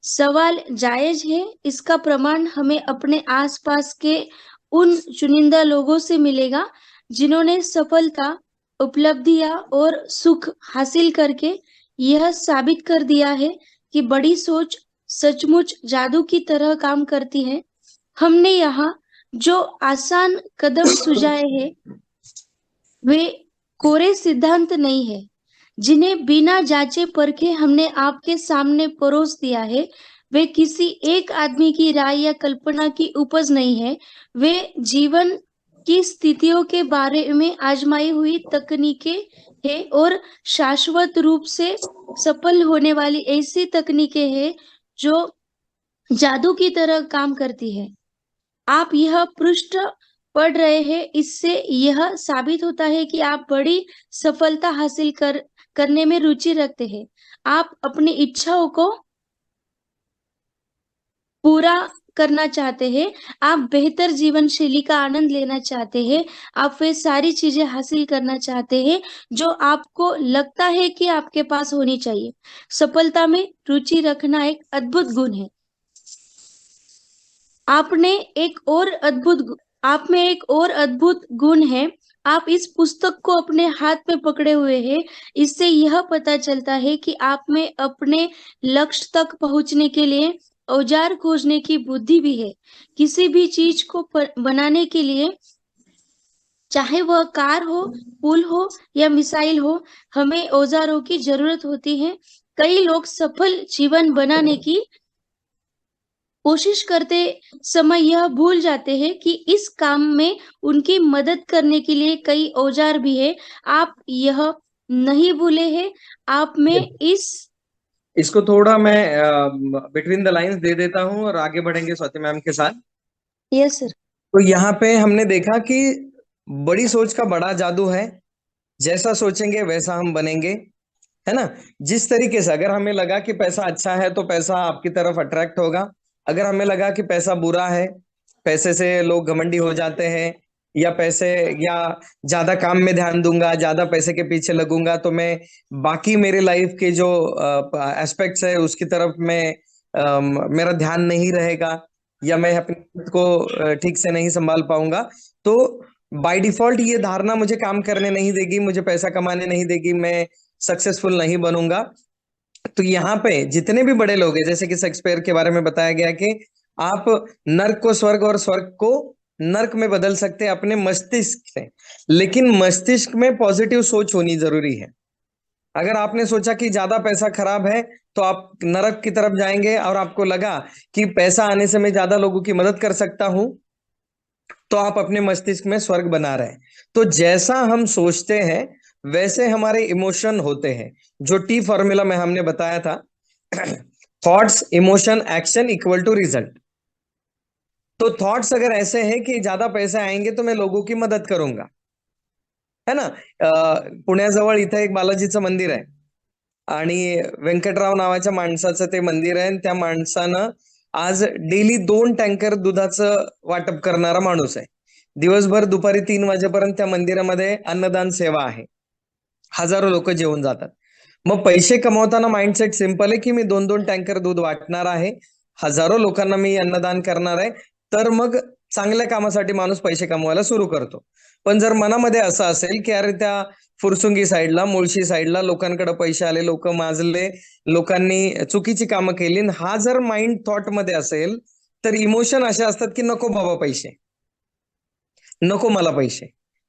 सवाल जायज है, इसका प्रमाण हमें अपने आसपास के उन चुनिंदा लोगों से मिलेगा जिन्होंने सफलता, उपलब्धियां और सुख हासिल करके यह साबित कर दिया है कि बड़ी सोच सचमुच जादू की तरह काम करती है। हमने यहाँ जो आसान कदम सुझाए हैं वे कोरे सिद्धांत नहीं है जिन्हें बिना जांचे परखे हमने आपके सामने परोस दिया है। वे किसी एक आदमी की राय या कल्पना की उपज नहीं है। वे जीवन की स्थितियों के बारे में आजमाई हुई तकनीकें हैं और शाश्वत रूप से सफल होने वाली ऐसी तकनीकें हैं जो जादू की तरह काम करती है। आप यह पृष्ठ पढ़ रहे हैं, इससे यह साबित होता है कि आप बड़ी सफलता हासिल करने में रुचि रखते हैं। आप अपनी इच्छाओं को पूरा करना चाहते हैं। आप बेहतर जीवन शैली का आनंद लेना चाहते हैं। आप वे सारी चीजें हासिल करना चाहते हैं जो आपको लगता है कि आपके पास होनी चाहिए। सफलता में रुचि रखना एक अद्भुत गुण है। आप में एक और अद्भुत गुण है। आप इस पुस्तक को अपने हाथ में पकड़े हुए हैं। इससे यह पता चलता है कि आप में अपने लक्ष्य तक पहुंचने के लिए औजार खोजने की बुद्धि भी है। किसी भी चीज को बनाने के लिए, चाहे वह कार हो, पुल हो या मिसाइल हो, हमें औजारों की जरूरत होती है। कई लोग सफल जीवन बनाने की कोशिश करते समय यह भूल जाते हैं कि इस काम में उनकी मदद करने के लिए कई औजार भी है। आप यह नहीं भूले हैं। आप में इसको थोड़ा मैं बिटवीन द लाइंस दे देता हूँ और आगे बढ़ेंगे स्वाति मैम के साथ। Yes sir. तो यहाँ पे हमने देखा कि बड़ी सोच का बड़ा जादू है। जैसा सोचेंगे वैसा हम बनेंगे, है ना। जिस तरीके से अगर हमें लगा कि पैसा अच्छा है तो पैसा आपकी तरफ अट्रैक्ट होगा। अगर हमें लगा कि पैसा बुरा है, पैसे से लोग घमंडी हो जाते हैं, या पैसे या ज्यादा काम में ध्यान दूंगा, ज्यादा पैसे के पीछे लगूंगा तो मैं बाकी मेरे लाइफ के जो एस्पेक्ट्स है उसकी तरफ मैं मेरा ध्यान नहीं रहेगा, या मैं अपने खुद को ठीक से नहीं संभाल पाऊंगा, तो बाय डिफॉल्ट ये धारणा मुझे काम करने नहीं देगी, मुझे पैसा कमाने नहीं देगी, मैं सक्सेसफुल नहीं बनूंगा। तो यहाँ पे जितने भी बड़े लोग हैं, जैसे कि शेक्सपियर के बारे में बताया गया कि आप नर्क को स्वर्ग और स्वर्ग को नर्क में बदल सकते हैं अपने मस्तिष्क से, लेकिन मस्तिष्क में पॉजिटिव सोच होनी जरूरी है। अगर आपने सोचा कि ज्यादा पैसा खराब है तो आप नरक की तरफ जाएंगे, और आपको लगा कि पैसा आने से मैं ज्यादा लोगों की मदद कर सकता हूं, तो आप अपने मस्तिष्क में स्वर्ग बना रहे हैं। तो जैसा हम सोचते हैं वैसे हमारे इमोशन होते हैं, जो टी फॉर्मूला में हमने बताया था, thoughts emotion action equal to result. तो थॉट्स अगर ऐसे हैं कि ज्यादा पैसे आएंगे तो मैं लोगों की मदद करूंगा, है ना। पुण्याजवळ इथे एक बालाजीचं मंदिर आहे आणि व्यंकटराव नावाच्या माणसाचं ते मंदिर आहे, आणि त्या माणसानं आज डेली 2 टँकर दुधाचं वाटप करणारा माणूस आहे। दिवसभर दुपारी 3 वाजेपर्यंत त्या मंदिरामध्ये अन्नदान सेवा आहे, हजारो लोक जेवून जातात। मग पैसे कमवताना माइंडसेट सिंपल आहे की मी 2-2 टँकर दूध वाटणार आहे, हजारो लोकांना मी अन्नदान करणार आहे, तर मग चांगल्या कामासाठी माणूस पैसे कमवायला सुरू करतो। पण जर मनामध्ये असं असेल की अरे त्या फुरसुंगी साईडला, मुळशी साईडला लोकांकडे पैसे आले, लोक माजले, लोकांनी चुकीची कामं केली, हा जर माइंड थॉट मध्ये असेल तर इमोशन असे असतात की नको बाबा पैसे, नको मला पैसे,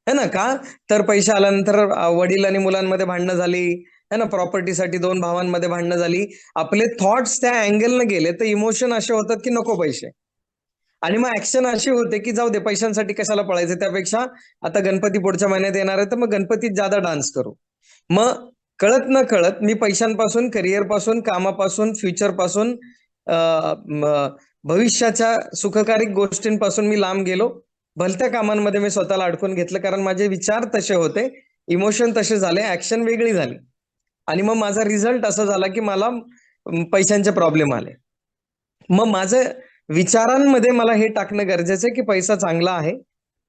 है ना। का तर पैसे आल्यानंतर वडील आणि मुलांमध्ये भांडणं झाली, है ना, प्रॉपर्टीसाठी 2 भावांमध्ये भांडणं झाली, आपले थॉट्स त्या अँगलने गेले तर इमोशन असे होतात की नको पैसे, आणि मग ऍक्शन अशी होते की जाऊ दे पैशांसाठी कशाला पळायचं, त्यापेक्षा आता गणपती पुढच्या महिन्यात येणार आहे तर मग गणपतीत ज्यादा डान्स करू। मग कळत न कळत मी पैशांपासून, करिअर पासून, कामापासून, फ्युचर पासून, भविष्याच्या सुखकारक गोष्टींपासून मी लांब गेलो, भलत्या कामांमध्ये मी स्वतःला अडकून घेतलं, कारण माझे विचार तसे होते, इमोशन तसे झाले, ऍक्शन वेगळी झाली, आणि मग माझा रिझल्ट असा झाला की मला पैशांचे प्रॉब्लेम आले। मग माझं विचारांमध्ये मला हे टाकणं गरजेचं आहे की पैसा चांगला आहे,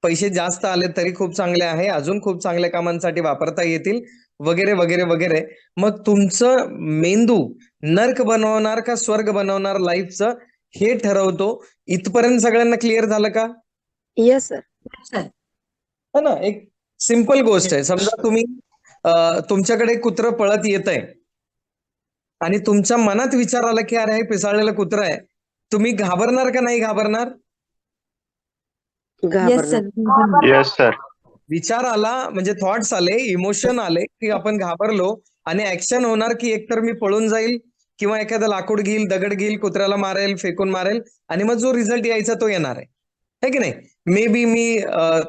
पैसे जास्त आले तरी खूप चांगले आहे, अजून खूप चांगल्या कामांसाठी वापरता येतील, वगैरे वगैरे वगैरे। मग तुमचं मेंदू नर्क बनवणार का स्वर्ग बनवणार लाईफचं हे ठरवतो। इथपर्यंत सगळ्यांना क्लिअर झालं का? Yes sir. है ना। एक सिंपल गोष्ट आहे, समजा तुम्ही तुमच्याकडे कुत्रं पळत येत आहे, आणि तुमच्या मनात विचार आला की अरे हे पिसाळलेलं कुत्रं आहे, तुम्ही घाबरणार का नाही घाबरणार? Yes sir. Yes, sir. विचार आला म्हणजे थॉट्स आले, इमोशन आले की आपण घाबरलो आणि ऍक्शन होणार की एकतर मी पळून जाईल किंवा एखादा लाकूड घेईल, दगड घेईल, कुत्र्याला मारेल, फेकून मारेल आणि मग जो रिझल्ट यायचा तो येणार आहे की नाही? मे बी मी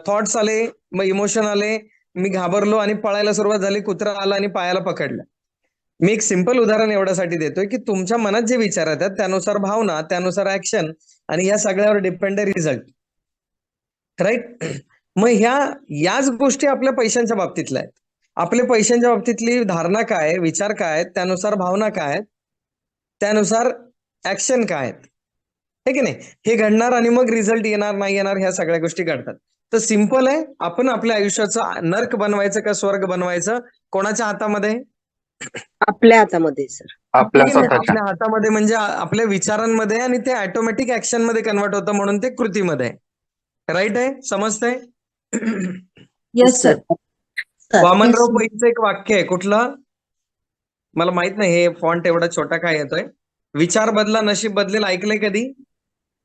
थॉट्स आले, मग इमोशन आले, मी घाबरलो आणि पळायला सुरुवात झाली, कुत्रा आला आणि पायाला पकडलं. मी एक सिंपल उदाहरण एवढ्यासाठी देतोय की तुमच्या मनात जे विचार येतात त्यानुसार भावना, त्यानुसार ऍक्शन आणि या सगळ्यावर डिपेंड आहे रिझल्ट. राईट? मग याच गोष्टी आपल्या पैशांच्या बाबतीतल्या आहेत. आपल्या पैशांच्या बाबतीतली धारणा काय, विचार काय आहेत, त्यानुसार भावना काय आहेत, त्यानुसार ऍक्शन काय आहेत, हे की नाही? हे घडणार आणि मग रिझल्ट येणार नाही येणार ह्या सगळ्या गोष्टी घडतात. तर सिंपल आहे, आपण आपल्या आयुष्याचं नर्क बनवायचं का स्वर्ग बनवायचं कोणाच्या हातामध्ये? आपल्या हातामध्ये सर. आपल्या ठीक आहे ना? स्वतःच्या. आपल्या हातामध्ये म्हणजे आपल्या विचारांमध्ये आणि ते ऑटोमॅटिक ऍक्शन मध्ये कन्वर्ट होतं म्हणून ते कृतीमध्ये आहे. राईट आहे? समजतंय? Yes sir. Vamanrao Yes, sir. पैंचं एक वाक्य आहे, कुठलं मला माहित नाही, हे फॉन्ट एवढा छोटा काय येतोय. विचार बदला नशीब बदलेल, ऐकलंय कधी?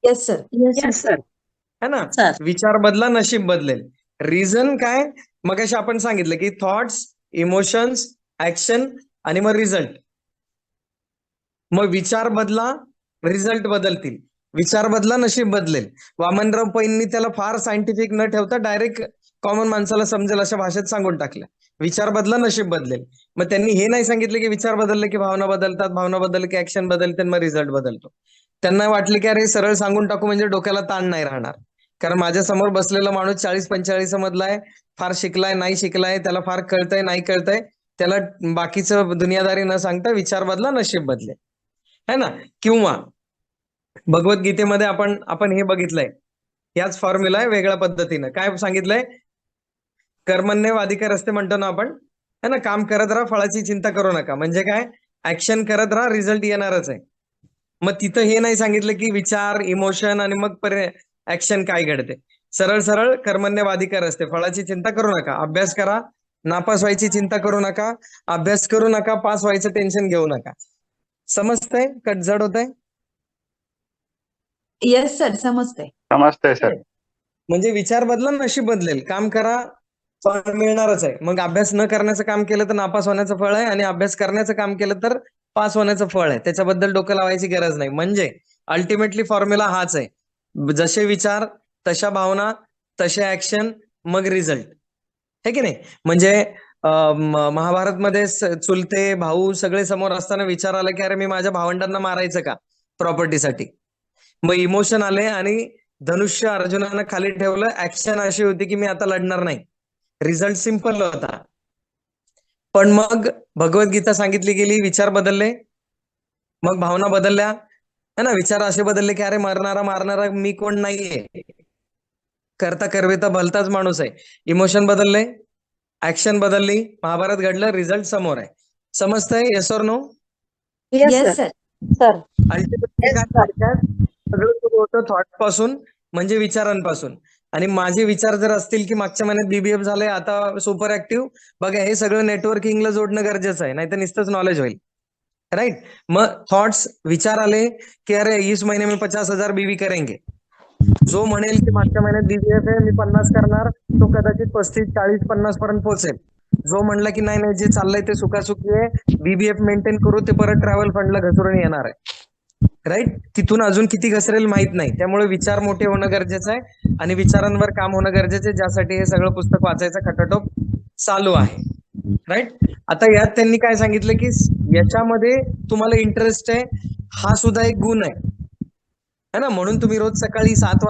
Yes sir. Yes, sir. Yes sir. है ना? सर. विचार बदला नशीब बदलेल. रिझन काय? मगाशी आपण सांगितलं की थॉट्स, इमोशन्स, ऍक्शन आणि मग रिझल्ट. मग विचार बदला, रिझल्ट बदलतील. विचार बदला नशीब बदलेल. वामनराव पैंनी त्याला फार सायंटिफिक न ठेवता डायरेक्ट कॉमन माणसाला समजेल अशा भाषेत सांगून टाकलं, विचार बदला नशीब बदलेल. मग त्यांनी हे नाही सांगितलं की विचार बदलले की भावना बदलतात, भावना बदलले की ऍक्शन बदलते, मग रिझल्ट बदलतो. त्यांना वाटलं की अरे सरळ सांगून टाकू म्हणजे डोक्याला ताण नाही राहणार. कारण माझ्या समोर बसलेला माणूस 40-45 मधला आहे, फार शिकलाय नाही शिकलाय, त्याला फार कळतंय नाही कळतंय, त्याला बाकीचं दुनियादारी न सांगता विचार बदला नशीब बदलेल, है ना? किंवा भगवद्गीतेमध्ये आपण हे बघितलंय, याच फॉर्म्युला आहे वेगळ्या पद्धतीनं. काय सांगितलंय? कर्मण्येवाधिकार असते म्हणतो ना आपण, है ना? काम करत राहा, फळाची चिंता करू नका. म्हणजे काय? ऍक्शन करत राहा, रिझल्ट येणारच आहे. मग तिथं हे नाही सांगितलं की विचार, इमोशन आणि मग ऍक्शन काय घडते. सरळ सरळ कर्मण्यवाधिकार असते, फळाची चिंता करू नका, अभ्यास करा, नापास व्हायची चिंता करू नका, अभ्यास करू नका, पास व्हायचं टेन्शन घेऊ नका. समजतंय? कटझड होत आहे? Yes sir. समजतंय. समजतंय सर. म्हणजे विचार बदला नशीब बदलेल. काम करा, फळ मिळणारच आहे. मग अभ्यास न करण्याचं काम केलं तर नापास होण्याचं फळ आहे आणि अभ्यास करण्याचं काम केलं तर पास होण्याचं फळ आहे. त्याच्याबद्दल डोकं लावायची गरज नाही. म्हणजे अल्टिमेटली फॉर्म्युला हाच आहे, जसे विचार तशा भावना, तसे ऍक्शन, मग रिझल्ट, है की नाही? म्हणजे महाभारतमध्ये चुलते भाऊ सगळे समोर असताना विचार आला की अरे मी माझ्या भावंडांना मारायचं का प्रॉपर्टीसाठी. मग इमोशन आले आणि धनुष्य अर्जुनानं खाली ठेवलं. ऍक्शन अशी होती की मी आता लढणार नाही. रिझल्ट सिंपल होता. पण मग भगवद्गीता सांगितली गेली, विचार बदलले, मग भावना बदलल्या, है ना? विचार असे बदलले की अरे मारणारा मी कोण नाहीये, करता करविता भलताच माणूस आहे. इमोशन बदलले, ऍक्शन बदलली, महाभारत घडलं, रिझल्ट समोर आहे. समजतंय? Yes or no? Yes yes sir. Sir. Sir. Ultimately काय थोडक्यात सगळं सुरू होतं थॉट पासून, म्हणजे विचारांपासून. आणि माझे विचार जर असतील की मागच्या महिन्यात बीबीएफ झालंय, आता सुपर ऍक्टिव्ह, बघा हे सगळं नेटवर्किंगला जोडणं गरजेचं आहे, नाही तर नुसतंच नॉलेज होईल. राईट? मग थॉट्स, विचार आले की अरे इस महीने में 50,000 बीवी करेंगे. जो म्हणेल की मागच्या महिन्यात बीबीएफ आहे मी 50 करणार, तो कदाचित 35, 40, 50 पर्यंत पोहोचेल. जो म्हणला की नाही नाही जे चाललंय ते सुखासुखी आहे, बीबीएफ मेंटेन करू, ते परत ट्रॅव्हल फंडला घसरून येणार आहे. राईट? तिथून अजून किती घसरेल माहित नाही. त्यामुळे विचार मोठे होणं गरजेचं आहे आणि विचारांवर काम होणं गरजेचं आहे, ज्यासाठी हे सगळं पुस्तक वाचायचा खटाटोप चालू आहे. राईट? आता यात त्यांनी काय सांगितलं की याच्यामध्ये तुम्हाला इंटरेस्ट आहे, हा सुद्धा एक गुण आहे, है ना? म्हणून तुम्ही रोज सकाळी 7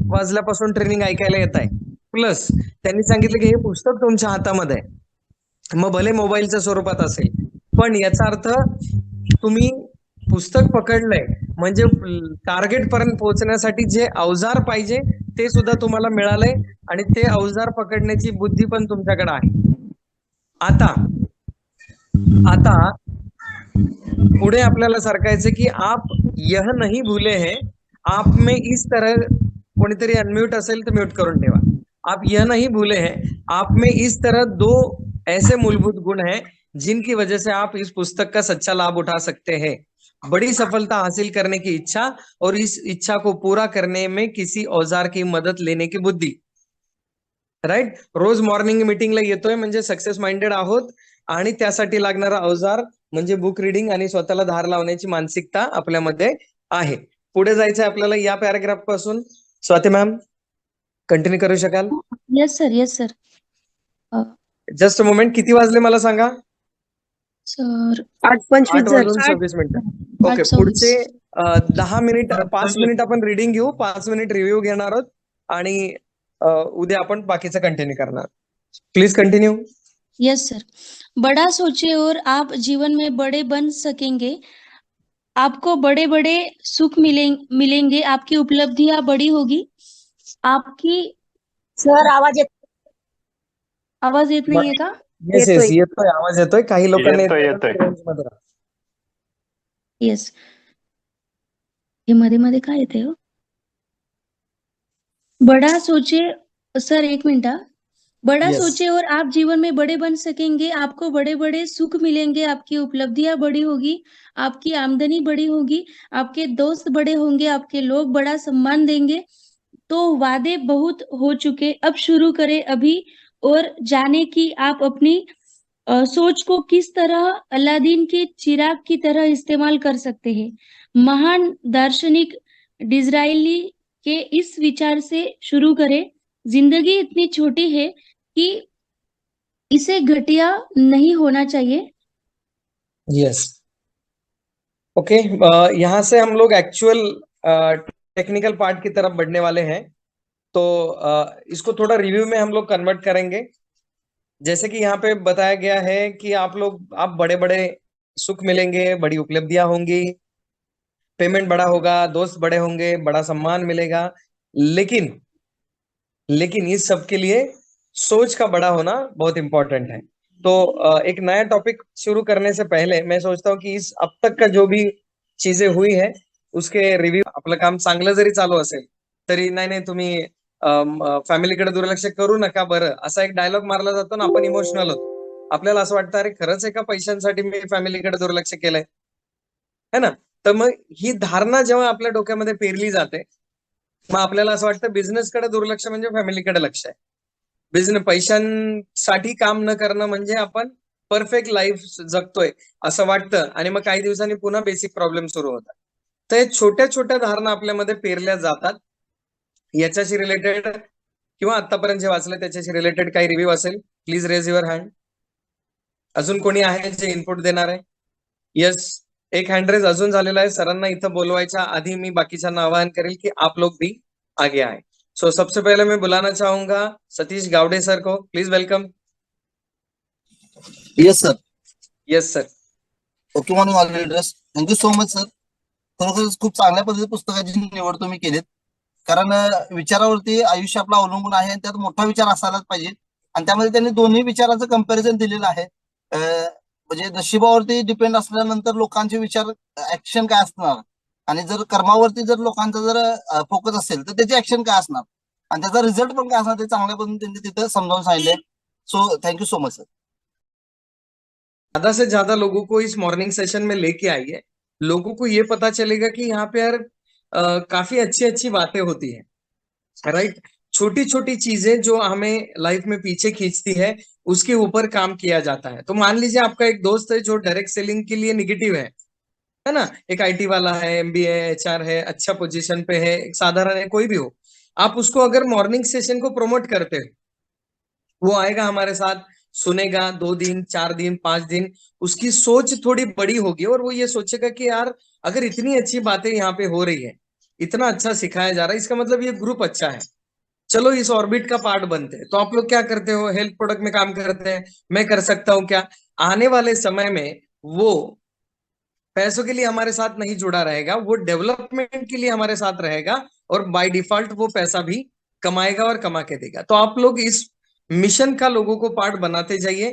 वाजल्यापासून ट्रेनिंग ऐकायला येत आहे. प्लस त्यांनी सांगितलं की हे पुस्तक तुमच्या हातामध्ये आहे, मग भले मोबाईलच्या स्वरूपात असेल, पण याचा अर्थ तुम्ही पुस्तक पकडलंय म्हणजे टार्गेट पर्यंत पोहोचण्यासाठी जे अवजार पाहिजे ते सुद्धा तुम्हाला मिळालंय आणि ते अवजार पकडण्याची बुद्धी पण तुमच्याकडे आहे. आता पुढे आपल्याला सरकायचं की आप यह नहीं भूले हैं, आप में इस तरह, कोणीतरी अनम्यूट असेल तर म्यूट करून ठेवा. आप यह नहीं भूले हैं, आप में इस तरह 2 ऐसे मूलभूत गुण हैं जिनकी वजह से आप इस पुस्तक का सच्चा लाभ उठा सकते हैं। बड़ी सफलता हासिल करने की इच्छा और इस इच्छा को पूरा करने में किसी औजार की मदत लेने की बुद्धी. राईट. रोज मॉर्निंग मीटिंगला येतोय म्हणजे सक्सेस माइंडेड आहोत आणि त्यासाठी लागणारा अवजार म्हणजे बुक रिडिंग आणि स्वतःला धार लावण्याची मानसिकता आपल्यामध्ये आहे. पुढे जायचंय आपल्याला या पॅराग्राफ पासून. स्वाती मॅम कंटिन्यू करू शकाल? Yes sir, yes sir. Just a moment. किती वाजले मला सांगा? सर 8:25 8 झाले. वाजून 26 मिनिटं. ओके. 8:26. पुढचे 10 मिनिट 5 मिनिट आपण रिडिंग घेऊ, 5 मिनिट रिव्ह्यू घेणार आहोत आणि उद्या आपण बाकीचं कंटिन्यू करणार. Please continue. Yes sir. बड़ा सोचे और आप जीवन में बड़े बन सकेंगे. आपको बड़े बड़े सुख मिलेंगे. आपकी उपलब्धियां बड़ी होगी. आपकी सर आवाज येत आवाज येत नाहीये का? येस येस येतोय. येतोय, आवाज येतोय. काही लोकांना येतोय, येतोय, येतोय. रेंज मध्ये राहा. यस. हे मध्ये मध्ये काय येते हो? बड़ा सोचे सर, एक मिनट हा. बड़ा Yes. सोचे और आप जीवन में बड़े बन सकेंगे. आपको बड़े बड़े सुख मिलेंगे. आपकी उपलब्धियां बड़ी होगी. आपकी आमदनी बड़ी होगी. आपके दोस्त बड़े होंगे. आपके लोग बड़ा सम्मान देंगे. तो वादे बहुत हो चुके. अब शुरू करें अभी और जाने की आप अपनी सोच को किस तरह अलादीन के चिराग की तरह इस्तेमाल कर सकते हैं. महान दार्शनिक डिज़राइली के इस विचार से शुरू करें. जिंदगी इतनी छोटी है कि इसे घटिया नहीं होना चाहिए. यस. ओके. यहाँ से हम लोग एक्चुअल टेक्निकल पार्ट की तरफ बढ़ने वाले हैं. तो इसको थोड़ा रिव्यू में हम लोग कन्वर्ट करेंगे. जैसे कि यहाँ पे बताया गया है कि आप बड़े बड़े सुख मिलेंगे, बड़ी उपलब्धियां होंगी, पेमेंट बड़ा होगा, दोस्त बड़े होंगे, बड़ा सम्मान मिलेगा. लेकिन इस सब के लिए सोच का बड़ा होना बहुत इंपॉर्टेंट है. तो एक नया टॉपिक शुरू करने से पहले मैं सोचता हूँ की इस अब तक का जो भी चीजें हुई है उसके रिव्ह्यू. आपलं काम चांगलं जरी चालू असेल तरी नाही तुम्ही फॅमिलीकडे दुर्लक्ष करू नका बरं, असा एक डायलॉग मारला जातो ना, आपण इमोशनल होतो. आपल्याला असं वाटतं अरे खरंच एका पैशांसाठी मी फॅमिलीकडे दुर्लक्ष केलंय, है ना. तर मग ही धारणा जेव्हा आपल्या डोक्यामध्ये पेरली जाते मग आपल्याला असं वाटतं बिझनेसकडे दुर्लक्ष म्हणजे फॅमिलीकडे लक्ष आहे. बिझनेस पैशांसाठी काम न करणं म्हणजे आपण परफेक्ट लाईफ जगतोय असं वाटतं आणि मग काही दिवसांनी पुन्हा बेसिक प्रॉब्लेम सुरू होतात. तर छोट्या छोट्या धारणा आपल्यामध्ये पेरल्या जातात. याच्याशी रिलेटेड किंवा आतापर्यंत जे वाचलं त्याच्याशी रिलेटेड काही रिव्ह्यू असेल प्लीज रेज युअर हँड. अजून कोणी आहे जे इनपुट देणार आहे? यस, एक हँड रेज अजून झालेला आहे. सरांना इथं बोलवायच्या आधी मी बाकीच्यांना आवाहन करेल की आप लोग भी आगे आए. सो सबसे पहले मैं बुलाना चाहूंगा सतीश गावडे सर को. Please welcome. Yes sir. Yes sir. Okay morning all leaders. Thank you so much sir. खरोखरच खूप चांगल्या पद्धतीने पुस्तकाची निवड तुम्ही केलीत. कारण विचारावरती आयुष्य आपलं अवलंबून आहे आणि त्यात मोठा विचार असायलाच पाहिजे. आणि त्यामध्ये त्यांनी दोन्ही विचाराचं कंपॅरिझन दिलेलं आहे. म्हणजे नशिबावरती डिपेंड असल्यानंतर लोकांचे विचार ऍक्शन काय असणार आणि जर कर्मावरती जर लोकांचा जर फोकस असेल तर त्याची ऍक्शन काय असणार आणि त्याचा रिझल्ट पण काय असणार ते चांगल्या पद्धतीने त्यांनी तिथं समजावून सांगितलंय. So thank you so much sir. ज्यादा से ज्यादा लोगों को इस मॉर्निंग सेशन में लेके आइए. लोगों को ये पता चलेगा कि यहाँ पे यार काफी अच्छी अच्छी बातें होती है. राइट. छोटी छोटी चीजें जो हमें लाइफ में पीछे खींचती है उसके ऊपर काम किया जाता है. तो मान लीजिए आपका एक दोस्त है जो डायरेक्ट सेलिंग के लिए निगेटिव है ना. एक आईटी वाला है, एमबीए एचआर है, अच्छा पोजीशन पे है, एक साधारण है, कोई भी हो. आप उसको अगर मॉर्निंग सेशन को प्रमोट करते हो वो आएगा हमारे साथ, सुनेगा 2 दिन 4 दिन 5 दिन, उसकी सोच थोड़ी बड़ी होगी और वो ये सोचेगा कि यार अगर इतनी अच्छी बातें यहाँ पे हो रही है, इतना अच्छा सिखाया जा रहा है, इसका मतलब ये ग्रुप अच्छा है, चलो इस ऑर्बिट का पार्ट बनते हैं. तो आप लोग क्या करते हो? हेल्थ प्रोडक्ट में काम करते हैं, मैं कर सकता हूँ क्या? आने वाले समय में वो पैसों के लिए हमारे साथ नहीं जुड़ा रहेगा, वो डेवलपमेंट के लिए हमारे साथ रहेगा और बाय डिफॉल्ट वो पैसा भी कमाएगा और कमा के देगा. तो आप लोग इस मिशन का लोगों को पार्ट बनाते जाइए,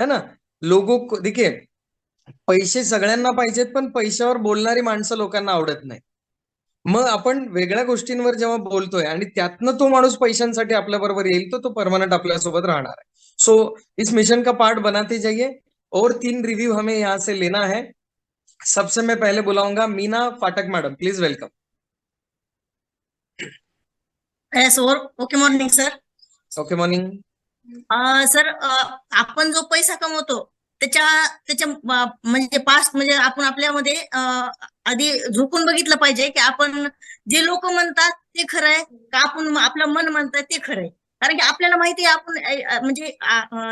है ना. लोगों को देखिए पैसे सगळ्यांना पाहिजेत पण पैशावर बोलणारी माणसं लोकांना आवडत नाही. मग आपण वेगळ्या गोष्टींवर जेव्हा बोलतोय आणि त्यातनं तो माणूस पैशांसाठी आपल्या बरोबर येईल तो परमनंट आपल्यासोबत राहणार आहे. सो इस मिशन का पार्ट बनाते जाइए और 3 रिव्यू हमें यहाँ से लेना है। सबसे मैं पहले बुलाऊंगा Meena Phatak madam, please welcome. Okay morning sir. Okay morning. Sir आपण जो पैसा कमवतो त्याच्या त्याच्या म्हणजे पास्ट म्हणजे आपण आपल्यामध्ये आधी झोकून बघितलं पाहिजे की आपण जे लोक म्हणतात ते खरं आहे का आपण आपलं मन म्हणतात ते खरं आहे. कारण की आपल्याला माहिती आहे आपण म्हणजे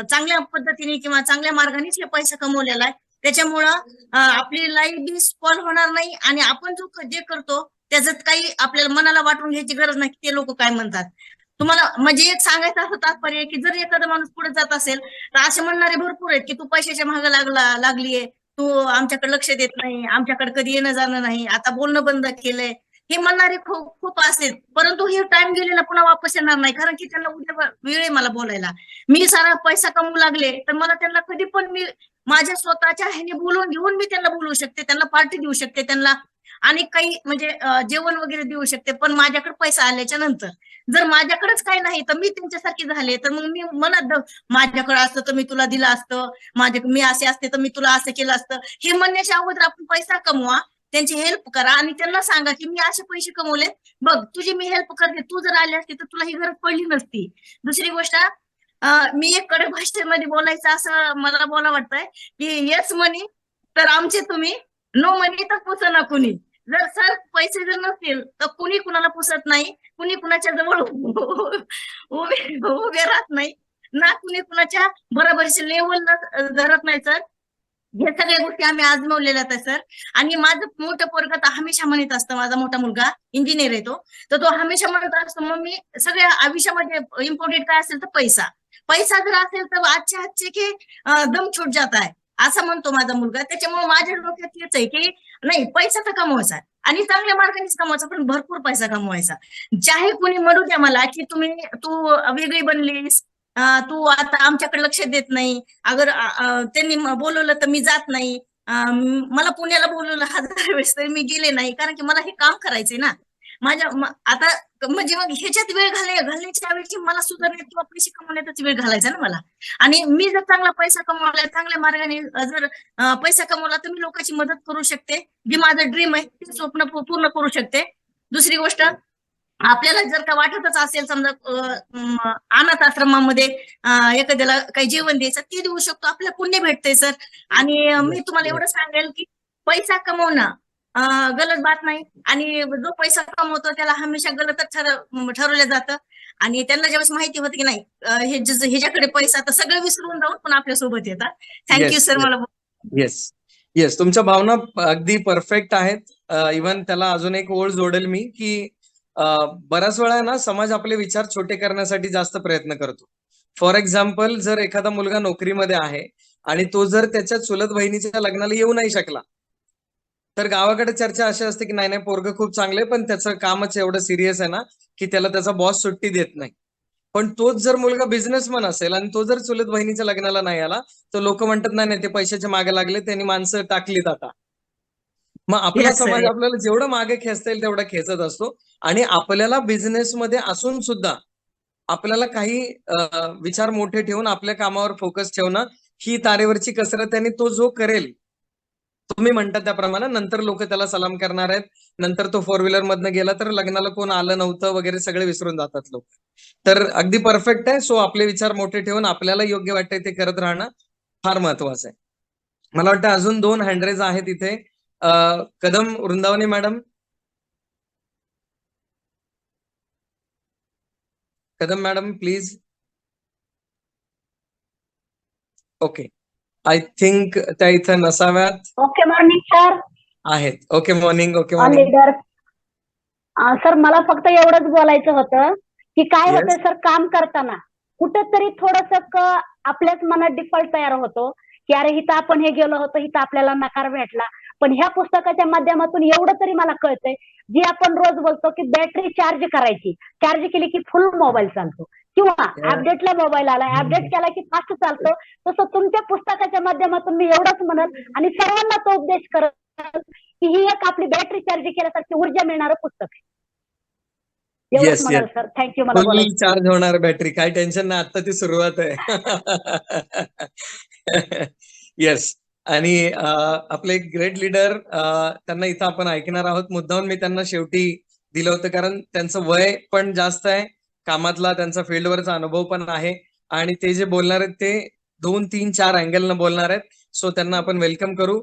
चांगल्या पद्धतीने किंवा चांगल्या मार्गानेच हे पैसा कमवलेला आहे. त्याच्यामुळं आपली लाईफ बी स्पॉल होणार नाही आणि आपण जो जे करतो त्याच्यात काही आपल्याला मनाला वाटून घ्यायची गरज नाही की ते लोक काय म्हणतात. तुम्हाला म्हणजे एक सांगायचं असं तात्पर्य की जर एखादा माणूस पुढे जात असेल तर असे म्हणणारे भरपूर आहेत की तू पैशाच्या मागे लागलीये, तू आमच्याकडे लक्ष देत नाही, आमच्याकडे कधी येणं जाणं नाही, आता बोलणं बंद केलंय, हे म्हणणारे खूप खूप असतील. परंतु हे टाइम गेलेला पुन्हा वापस येणार नाही कारण की त्यांना उद्या वेळ आहे मला बोलायला. मी सारा पैसा कमवू लागले तर मला त्यांना कधी पण मी माझ्या स्वतःच्या ह्याने बोलून घेऊन मी त्यांना बोलू शकते, त्यांना पार्टी देऊ शकते, त्यांना आणि काही म्हणजे जेवण वगैरे देऊ शकते. पण माझ्याकडे पैसा आल्याच्या नंतर जर माझ्याकडेच काही नाही तर मी त्यांच्यासारखी झाले तर मग मी मनात माझ्याकडे असतं तर मी तुला दिलं असतं, मी असे असते तर मी तुला असं केलं असतं, हे म्हणण्याच्या अगोदर आपण पैसा कमवा, त्यांची हेल्प करा आणि त्यांना सांगा की मी असे पैसे कमवले, बघ तुझी मी हेल्प करते, तू जर आली असती तर तुला ही गरज पडली नसती. दुसरी गोष्ट मी एक कडक भाषेमध्ये बोलायचं असं मला बोला वाटतंय की येस मनी तर आमचे तुम्ही, नो मनी तर पुसं ना कुणी. जर सर पैसे जर नसतील तर कुणी कुणाला पुसत नाही, कुणी कुणाच्या जवळ उभे राहत नाही ना, कुणी कुणाच्या बरोबरीच्या लेवलला धरत नाही सर. हे सगळ्या गोष्टी आम्ही आजमावलेल्या आहेत सर. आणि माझं मोठं पोरगा तर हमेशा म्हणत असतं, माझा मोठा मुलगा इंजिनियर आहे तर तो हमेशा म्हणत असतो मम्मी सगळ्या आयुष्यामध्ये इम्पॉर्टंट काय असेल तर पैसा, पैसा जर असेल तर अच्छे के दम छूट जाता है असं म्हणतो माझा मुलगा. त्याच्यामुळे माझ्या डोक्यात तेच आहे की नाही पैसा तर कमवायचा आणि चांगल्या मार्गानेच कमवायचा, पण भरपूर पैसा कमवायचा. चाहे कोणी म्हणू द्या मला की तू वेगळी बनलीस, तू आता आमच्याकडे लक्ष देत नाही, अगर त्यांनी बोलवलं तर मी जात नाही, मला पुण्याला बोलवलं 1000 वेळेस तरी मी गेले नाही कारण की मला हे काम करायचंय ना. माझ्या आता म्हणजे मग ह्याच्यात वेळ घालण्याच्या ऐवजी मला सुधारण्यात किंवा पैसे कमवण्यातच वेळ घालायचा ना मला. आणि मी जर चांगला पैसा कमवला, चांगल्या मार्गाने जर पैसा कमवला तर मी लोकांची मदत करू शकते, जे माझं ड्रीम आहे ते स्वप्न पूर्ण करू शकते. दुसरी गोष्ट आपल्याला जर का वाटतच असेल समजा अनाथ आश्रमामध्ये एखाद्याला काही जेवण द्यायचं ते देऊ शकतो, आपल्याला पुण्य भेटतंय सर. आणि मी तुम्हाला एवढं सांगेल की पैसा कमवणं गलत बात नाही आणि जो पैसा कमवतो त्याला हमेशा गलतच ठरवलं जातं. आणि त्यांना ज्यावेळेस माहिती होतं की नाही ह्याच्याकडे पैसा तर सगळं विसरून जाऊन पण आपल्या सोबत येतात. Thank you sir. मला येस तुमच्या भावना अगदी परफेक्ट आहेत. इव्हन त्याला अजून एक ओळ जोडेल मी की बऱ्याच वेळा ना समाज आपले विचार छोटे करण्यासाठी जास्त प्रयत्न करतो. फॉर एक्झाम्पल जर एखादा मुलगा नोकरीमध्ये आहे आणि तो जर त्याच्या चुलत बहिणीच्या लग्नाला येऊ नाही शकला तर गावाकडे चर्चा अशी असते की नाही पोरग खूप चांगले पण त्याचं कामच एवढं सिरियस आहे ना की त्याला त्याचा बॉस सुट्टी देत नाही. पण तोच जर मुलगा बिझनेसमन असेल आणि तो जर चुलत बहिणीच्या लग्नाला नाही आला तर लोक म्हणतात नाही ते पैशाच्या मागे लागले, त्यांनी माणसं टाकलीत आता. मग आपला समाज आपल्याला जेवढं मागे खेचता येईल तेवढा खेचत असतो. आणि आपल्याला बिझनेसमध्ये असून सुद्धा आपल्याला काही विचार मोठे ठेवून आपल्या कामावर फोकस ठेवणं ही तारेवरची कसरत. आणि तो जो करेल तुम्ही म्हणतात त्याप्रमाणे नंतर लोक त्याला सलाम करणार आहेत. नंतर तो 4 व्हीलर मधनं गेला तर लग्नाला कोण आलं नव्हतं वगैरे सगळे विसरून जातात लोक. तर अगदी परफेक्ट आहे. सो आपले विचार मोठे ठेवून आपल्याला योग्य वाटतंय ते करत राहणं फार महत्वाचं आहे. मला वाटतं अजून 2 हँडरेज आहेत इथे. Kadam Vrindavani madam, Kadam madam please. Okay, I think त्या इथं नसाव्यात. Okay morning sir. आहेत. Okay morning. Okay morning leader sir, मला फक्त एवढंच बोलायचं होतं की काय होतं सर, काम करताना कुठेतरी थोडस आपल्याच मनात डिफॉल्ट तयार होतो की अरे हिथं आपण हे गेलो होतो, हिथं आपल्याला नकार भेटला. पण ह्या पुस्तकाच्या माध्यमातून एवढं तरी मला कळतंय, जी आपण रोज बोलतो की बॅटरी चार्ज करायची, चार्ज केली की फुल मोबाईल चालतो किंवा अपडेटला मोबाईल आला, अपडेट केला की फास्ट चालतो. तसं तुमच्या पुस्तकाच्या माध्यमातून मी एवढंच म्हणल आणि सर्वांना तो उपदेश करत की ही एक आपली बॅटरी चार्ज केल्यासारखी ऊर्जा मिळणारं पुस्तक आहे. एवढंच म्हणाल सर. थँक्यू. मला बोलायचं. चार्ज होणार बॅटरी, काय टेन्शन नाही, आता ती सुरुवात आहे. येस. आणि आपले ग्रेट लीडर त्यांना इथं आपण ऐकणार आहोत. मुद्दाम मी त्यांना शेवटी दिलं होतं कारण त्यांचं वय पण जास्त आहे, कामातला त्यांचा फील्डवरचा अनुभव पण आहे आणि ते जे बोलणार आहेत ते 2, 3, 4 अँगलनं बोलणार आहेत. सो त्यांना आपण वेलकम करू.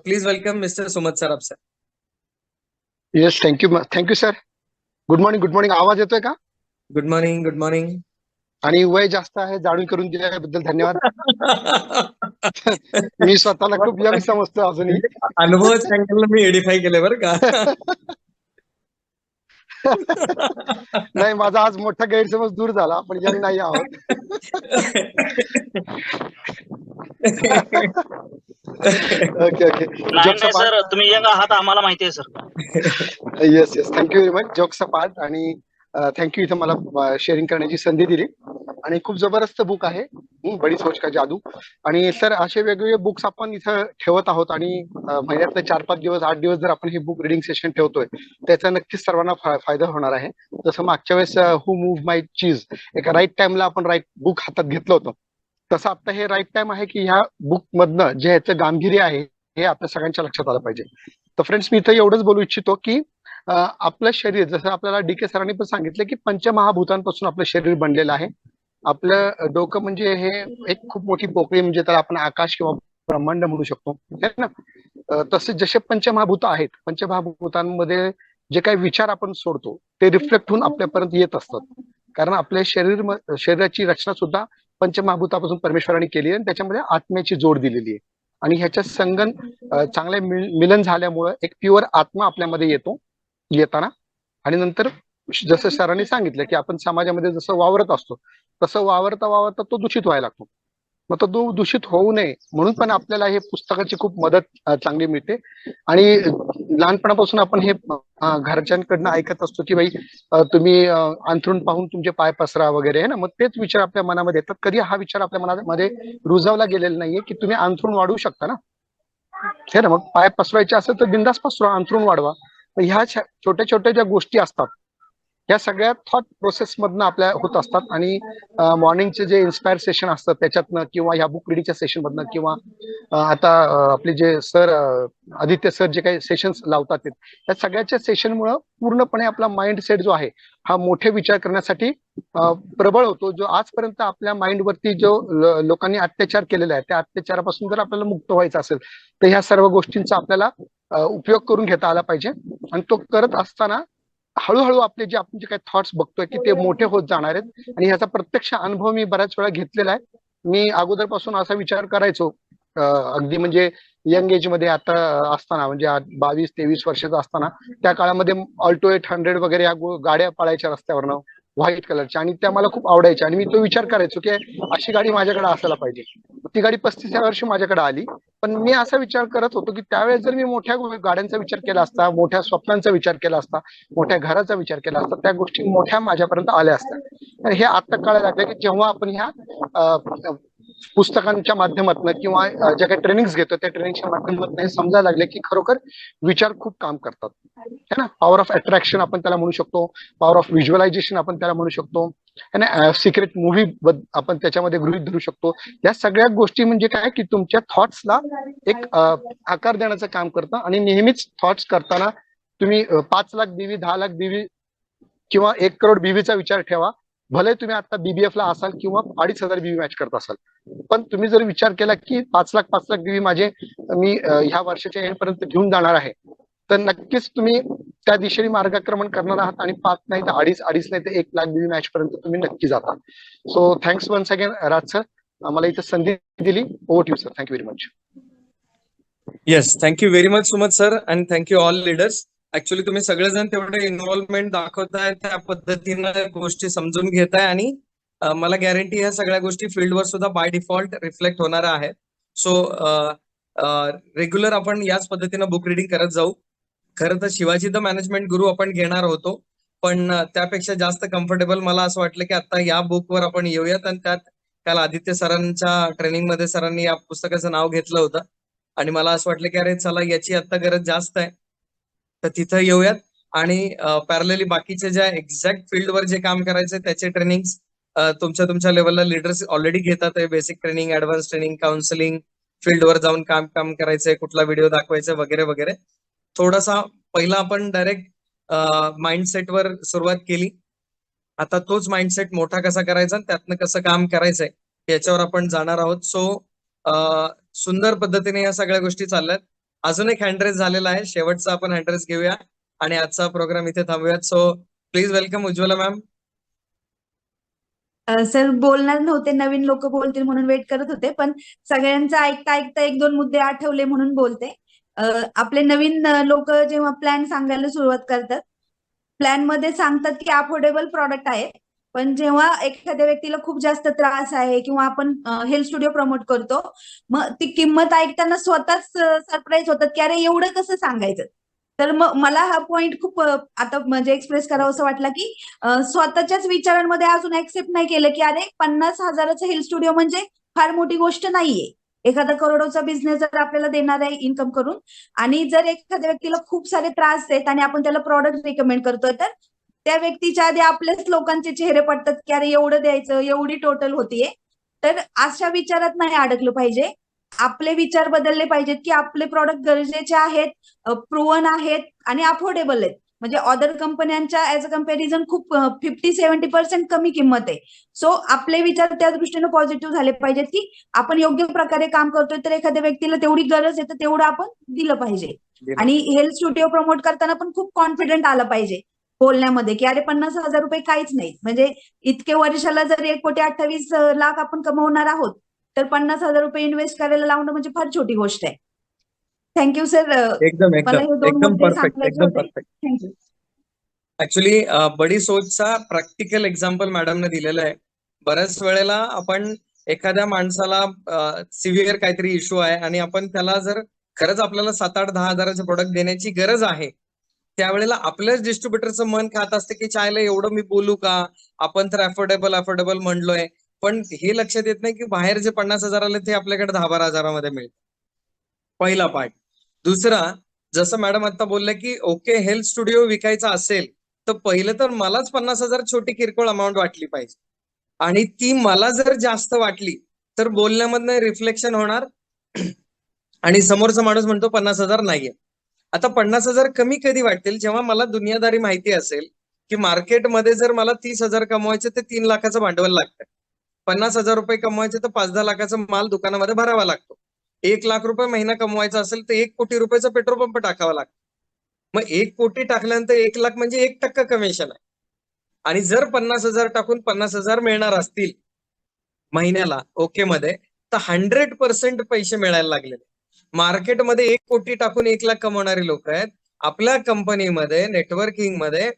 Please welcome mister Sumat Saraf sir. Yes, thank you sir. Good morning. आवाज येतोय का? Good morning. आणि वय जास्त आहे जाणून करून दिल्याबद्दल धन्यवाद. मी स्वतःला खूप यंग समजतो अजूनही. अनुभवाच्या अँगलनं मी एडिफाय केले बरं का. नाही, माझा आज मोठा गैरसमज दूर झाला, पण यंग नाही आहोत. ओके. नाही सर, तुम्ही यंग आहात आम्हाला माहिती आहे sir. Yes, thank you very much. Jokes part. आणि थँक्यू इथं मला शेअरिंग करण्याची संधी दिली. आणि खूप जबरदस्त बुक आहे, बडी सोच का जादू. आणि सर असे वेगवेगळे बुक्स आपण इथं ठेवत आहोत आणि महिन्यातले 4-5 दिवस 8 दिवस जर आपण हे बुक रिडिंग सेशन ठेवतोय त्याचा नक्कीच सर्वांना फायदा होणार आहे. जसं मागच्या वेळेस हू मूव माय चीज एका राईट टाइमला आपण राईट बुक हातात घेतलं होतं, तसं आता हे राईट टाइम आहे की ह्या बुक मधनं जे ह्याचं गांभीर्य आहे हे आपल्या सगळ्यांच्या लक्षात आलं पाहिजे. तर फ्रेंड्स, मी इथं एवढंच बोलू इच्छितो की आपलं शरीर, जसं आपल्याला डी.के. सरांनी पण सांगितलं की पंचमहाभूतांपासून आपलं शरीर बनलेलं आहे. आपलं डोकं म्हणजे हे एक खूप मोठी पोकळी, म्हणजे त्याला आपण आकाश किंवा ब्रह्मांड म्हणू शकतो, है ना. तसे जसे पंचमहाभूत आहेत, पंचमहाभूतांमध्ये जे काही विचार आपण सोडतो ते रिफ्लेक्ट होऊन आपल्यापर्यंत येत असतात. कारण आपल्या शरीराची रचना सुद्धा पंचमहाभूतापासून परमेश्वराने केली आहे आणि त्याच्यामध्ये आत्म्याची जोड दिलेली आहे. आणि ह्याच्या संगन चांगले मिलन झाल्यामुळं एक प्युअर आत्मा आपल्यामध्ये येताना, आणि नंतर जसं सरांनी सांगितलं की आपण समाजामध्ये जसं वावरत असतो तसं वावरता तो दूषित व्हायला लागतो. मग तो दूषित होऊ नये म्हणून पण आपल्याला हे पुस्तकाची खूप मदत चांगली मिळते. आणि लहानपणापासून आपण हे घरच्यांकडनं ऐकत असतो की बाई तुम्ही अंथरूण पाहून तुमचे पाय पसरा वगैरे, है ना. मग तेच विचार आपल्या मनामध्ये येतात. कधी हा विचार आपल्या मनामध्ये रुजवला गेलेला नाहीये की तुम्ही अंथरूण वाढवू शकता ना, हे ना. मग पाय पसरायचे असेल तर बिंदास पसरा, अंथरूण वाढवा. ह्या छोट्या छोट्या ज्या गोष्टी असतात या सगळ्या थॉट प्रोसेस मधनं आपल्या होत असतात. आणि मॉर्निंगचे जे इन्स्पायर सेशन असतात त्याच्यातनं, किंवा ह्या बुक रिडिंगच्या सेशन मधनं, किंवा आता आपले जे सर आदित्य सर जे काही सेशन्स लावतात त्या सगळ्याच्या सेशनमुळं पूर्णपणे आपला माइंडसेट जो आहे हा मोठे विचार करण्यासाठी प्रबळ होतो. जो आजपर्यंत आपल्या माइंडवरती जो लोकांनी अत्याचार केलेला आहे त्या अत्याचारापासून जर आपल्याला मुक्त व्हायचं असेल तर ह्या सर्व गोष्टींचा आपल्याला उपयोग करून घेता आला पाहिजे. आणि तो करत असताना हळूहळू आपले जे आपण जे काही थॉट्स बघतोय की ते मोठे होत जाणार आहेत. आणि ह्याचा प्रत्यक्ष अनुभव मी बऱ्याच वेळा घेतलेला आहे. मी अगोदरपासून असा विचार करायचो, अगदी म्हणजे यंग एज मध्ये आता असताना, म्हणजे 22-23 वर्षाचा असताना, त्या काळामध्ये ऑल्टो 800 वगैरे या गाड्या पळायच्या रस्त्यावरनं व्हाईट कलरच्या, आणि त्या मला खूप आवडायच्या. आणि मी तो विचार करायचो की अशी गाडी माझ्याकडे असायला पाहिजे. ती गाडी 35व्या वर्षी माझ्याकडे आली. पण मी असा विचार करत होतो की त्यावेळेस जर मी मोठ्या गाड्यांचा विचार केला असता, मोठ्या स्वप्नांचा विचार केला असता, मोठ्या घराचा विचार केला असता, त्या गोष्टी मोठ्या माझ्यापर्यंत आल्या असत्या. आणि हे आता कळायला लागलं की जेव्हा आपण ह्या पुस्तकांच्या माध्यमातून किंवा ज्या काही ट्रेनिंग्स घेतो त्या ट्रेनिंगच्या माध्यमातून हे समजायला लागले की खरोखर विचार खूप काम करतात, है ना. पॉवर ऑफ अट्रॅक्शन आपण त्याला म्हणू शकतो, पॉवर ऑफ व्हिज्युअलायझेशन आपण त्याला म्हणू शकतो, है ना. सिक्रेट मूव्ही आपण त्याच्यामध्ये गृहीत धरू शकतो. या सगळ्या गोष्टी म्हणजे काय की तुमच्या थॉट्सला एक आकार देण्याचं काम करतं. आणि नेहमीच थॉट्स करताना तुम्ही 5 लाख बीवी, 10 लाख बीवी किंवा 1 करोड बीवीचा विचार ठेवा. भले तुम्ही आता BBF ला असाल किंवा 2,500 बीवी मॅच करत असाल, पण तुम्ही जर विचार केला की 5 लाख बीवी मी ह्या वर्षाच्या एंड पर्यंत घेऊन जाणार आहे, तर नक्कीच तुम्ही त्या दिशेने मार्गक्रमण करणार आहात. आणि 5 नाही तर 2.5 नाही तर 1 लाख बीवी मॅच पर्यंत तुम्ही नक्की जाता. So thanks once again Raj sir, आम्हाला इथं संधी दिली. Over to you sir. Thank you very much. Yes, thank you very much Sumat sir, and thank you all leaders. Actually तुम्ही सगळेजण तेवढे इन्व्हॉल्वमेंट दाखवताय, त्या पद्धतीनं गोष्टी समजून घेताय. आणि मला गॅरंटी ह्या सगळ्या गोष्टी फील्डवर सुद्धा बाय डिफॉल्ट रिफ्लेक्ट होणार आहेत. सो रेग्युलर आपण याच पद्धतीनं बुक रिडिंग करत जाऊ. खरं तर शिवाजी द मॅनेजमेंट गुरु आपण घेणार होतो, पण त्यापेक्षा जास्त कम्फर्टेबल मला असं वाटलं की आता या बुकवर आपण येऊयात. आणि त्यात काल आदित्य सरांच्या ट्रेनिंगमध्ये सरांनी या पुस्तकाचं नाव घेतलं होतं आणि मला असं वाटलं की अरे चला याची आता गरज जास्त आहे, तर तिथं येऊयात. आणि पॅरलली बाकीचे ज्या एक्झॅक्ट फील्डवर जे काम करायचे त्याचे ट्रेनिंग तुमच्या लेवलला लीडर्स ऑलरेडी घेतात. Basic training, advance training, counselling, फील्डवर जाऊन काम करायचंय, कुठला व्हिडिओ दाखवायचा वगैरे वगैरे. थोडासा पहिला आपण डायरेक्ट माइंडसेटवर सुरुवात केली. आता तोच माइंडसेट मोठा कसा करायचा आणि त्यातनं कसं काम करायचंय याच्यावर आपण जाणार आहोत. सो सुंदर पद्धतीने या सगळ्या गोष्टी चालल्यात. अजून एक हँडरेस झालेला आहे, शेवटचा आपण हँडरेस घेऊया आणि आजचा प्रोग्राम इथे थांबूयात. So please welcome Ujjwala ma'am. Sir बोलणार नव्हते, नवीन लोक बोलतील म्हणून वेट करत होते, पण सगळ्यांचं ऐकता ऐकता एक दोन मुद्दे आठवले म्हणून बोलते. आपले नवीन लोक जेव्हा प्लॅन सांगायला सुरुवात करतात, प्लॅन मध्ये सांगतात की अफोर्डेबल प्रॉडक्ट आहे, पण जेव्हा एखाद्या व्यक्तीला खूप जास्त त्रास आहे किंवा आपण हेल्थ स्टुडिओ प्रमोट करतो, मग ती किंमत ऐकताना स्वतःच सरप्राईज होतात की अरे एवढं कसं सांगायचं. तर मग मला हा पॉइंट खूप आता म्हणजे एक्सप्रेस करावं असं वाटलं की स्वतःच्याच विचारांमध्ये अजून ऍक्सेप्ट नाही केलं की अरे 50,000चं हेल्थ स्टुडिओ म्हणजे फार मोठी गोष्ट नाहीये. एखादा करोडोचा बिझनेस जर आपल्याला देणार आहे इन्कम करून, आणि जर एखाद्या व्यक्तीला खूप सारे त्रास आहेत आणि आपण त्याला प्रॉडक्ट रिकमेंड करतोय, तर त्या व्यक्तीच्या आधी आपल्याच लोकांचे चेहरे पडतात की अरे एवढं द्यायचं, एवढी टोटल होतीये. तर अशा विचारात नाही अडकलं पाहिजे. आपले विचार बदलले पाहिजेत की आपले प्रॉडक्ट गरजेचे आहेत, प्रूव्हन आहेत आणि अफोर्डेबल आहेत. म्हणजे अदर कंपन्यांच्या ऍज अ कम्पॅरिझन खूप 50-70% कमी किंमत आहे. सो आपले विचार त्या दृष्टीने पॉझिटिव्ह झाले पाहिजेत की आपण योग्य प्रकारे काम करतोय, तर एखाद्या व्यक्तीला तेवढी गरज आहे तर तेवढं आपण दिलं पाहिजे. आणि हेल्थ स्टुडिओ प्रमोट करताना पण खूप कॉन्फिडंट आलं पाहिजे बोलण्यामध्ये की अरे 50,000 रुपये काहीच नाही. म्हणजे इतके वर्षाला जर 1,28,00,000 आपण कमवणार आहोत, तर 50,000 रुपये इन्व्हेस्ट करायला लावणं म्हणजे फार छोटी गोष्ट आहे. Thank you sir. एकदम मला एकदम हे दोन एकदम मुद्दे परफेक्ट, सांगायचे एकदम होते. परफेक्ट. थँक्यू. ऍक्च्युली बडी सोचचा प्रॅक्टिकल एक्झाम्पल मॅडमने दिलेलं आहे. बऱ्याच वेळेला आपण एखाद्या माणसाला सिव्हिअर काहीतरी इश्यू आहे आणि आपण त्याला जर खरंच आपल्याला 7-8-10 हजाराचे प्रोडक्ट देण्याची गरज आहे, त्यावेळेला आपल्याच डिस्ट्रीब्युटरचं मन खात असते की चायला एवढं मी बोलू का, आपण तर अफोर्डेबल म्हणलोय, पण हे लक्षात येत नाही की बाहेर जे 50,000 आले ते आपल्याकडे 10-12 हजारामध्ये मिळते. पहिला पार्ट. दुसरा, जसं मॅडम आता बोलल्या की ओके हेल्थ स्टुडिओ विकायचा असेल तर पहिलं तर मलाच 50,000 छोटी किरकोळ अमाऊंट वाटली पाहिजे, आणि ती मला जर जास्त वाटली तर बोलण्यामधनं रिफ्लेक्शन होणार आणि समोरचा माणूस म्हणतो 50,000 नाहीये. आता 50,000 कमी कधी वाटतील, जेव्हा मला दुनियादारी माहिती असेल की मार्केटमध्ये जर मला 30,000 कमवायचे तर 3 लाखाचं भांडवल लागतं. 50,000 रुपये कमवायचे तर 5-10 लाखाचा माल दुकानामध्ये भरावा लागतो. 1 लाख रुपये महिना कमवायचा असेल तर 1 कोटी रुपयाचा पेट्रोल पंप टाकावा लागतो. मग 1 कोटी टाकल्यानंतर 1 लाख म्हणजे 1% कमिशन आहे. आणि जर 50,000 टाकून 50,000 मिळणार असतील महिन्याला ओके मध्ये, तर 100% पैसे मिळायला लागले. मार्केटमध्ये 1 कोटी टाकून 1 लाख कमवणारी लोक आहेत. आपल्या कंपनीमध्ये नेटवर्किंग मध्ये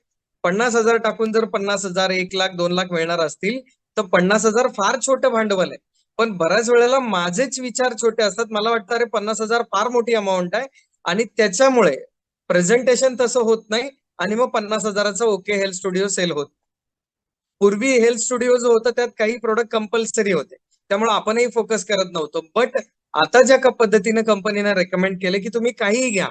50,000 टाकून जर 50,000, 1 लाख, 2 लाख मिळणार असतील तर 50,000 फार छोटं भांडवल आहे. पण बऱ्याच वेळेला माझेच विचार छोटे असतात. मला वाटतं अरे 50,000 फार मोठी अमाऊंट आहे, आणि त्याच्यामुळे प्रेझेंटेशन तसं होत नाही आणि मग 50,000चं ओके हेल्थ स्टुडिओ सेल होत. पूर्वी हेल्थ स्टुडिओ जो होता त्यात काही प्रोडक्ट कंपल्सरी होते, त्यामुळे आपणही फोकस करत नव्हतो. बट आता ज्या पद्धतीने कंपनीने रेकमेंड केले की तुम्ही काहीही घ्या,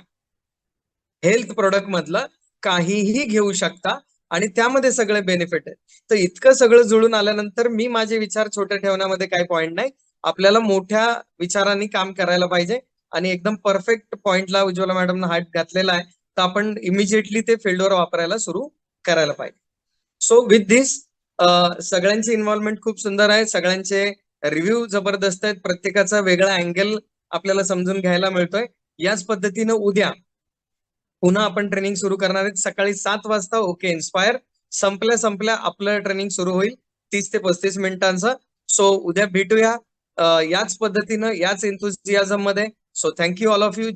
हेल्थ प्रोडक्ट मधलं काहीही घेऊ शकता आणि त्यामध्ये सगळे बेनिफिट आहेत. तर इतकं सगळं जुळून आल्यानंतर मी माझे विचार छोटे ठेवण्यामध्ये काही पॉइंट नाही. आपल्याला मोठ्या विचारांनी काम करायला पाहिजे आणि एकदम परफेक्ट पॉइंटला उज्ज्वला मॅडमनं हात घातलेला आहे. तर आपण इमिजिएटली ते फील्डवर वापरायला सुरू करायला पाहिजे. सो विथ दिस सगळ्यांची इन्व्हॉल्वमेंट खूप सुंदर आहे, सगळ्यांचे रिव्ह्यू जबरदस्त आहेत, प्रत्येकाचा वेगळा अँगल आपल्याला समजून घ्यायला मिळतोय. याच पद्धतीनं उद्या पुन्हा आपण ट्रेनिंग सुरू करणार आहेत सकाळी 7 वाजता. ओके इन्स्पायर संपल्या आपलं ट्रेनिंग सुरू होईल 30 ते 35 मिनिटांचं. सो उद्या भेटूया याच पद्धतीनं, याच एन्थुसियाझम मध्ये. So thank you all of you.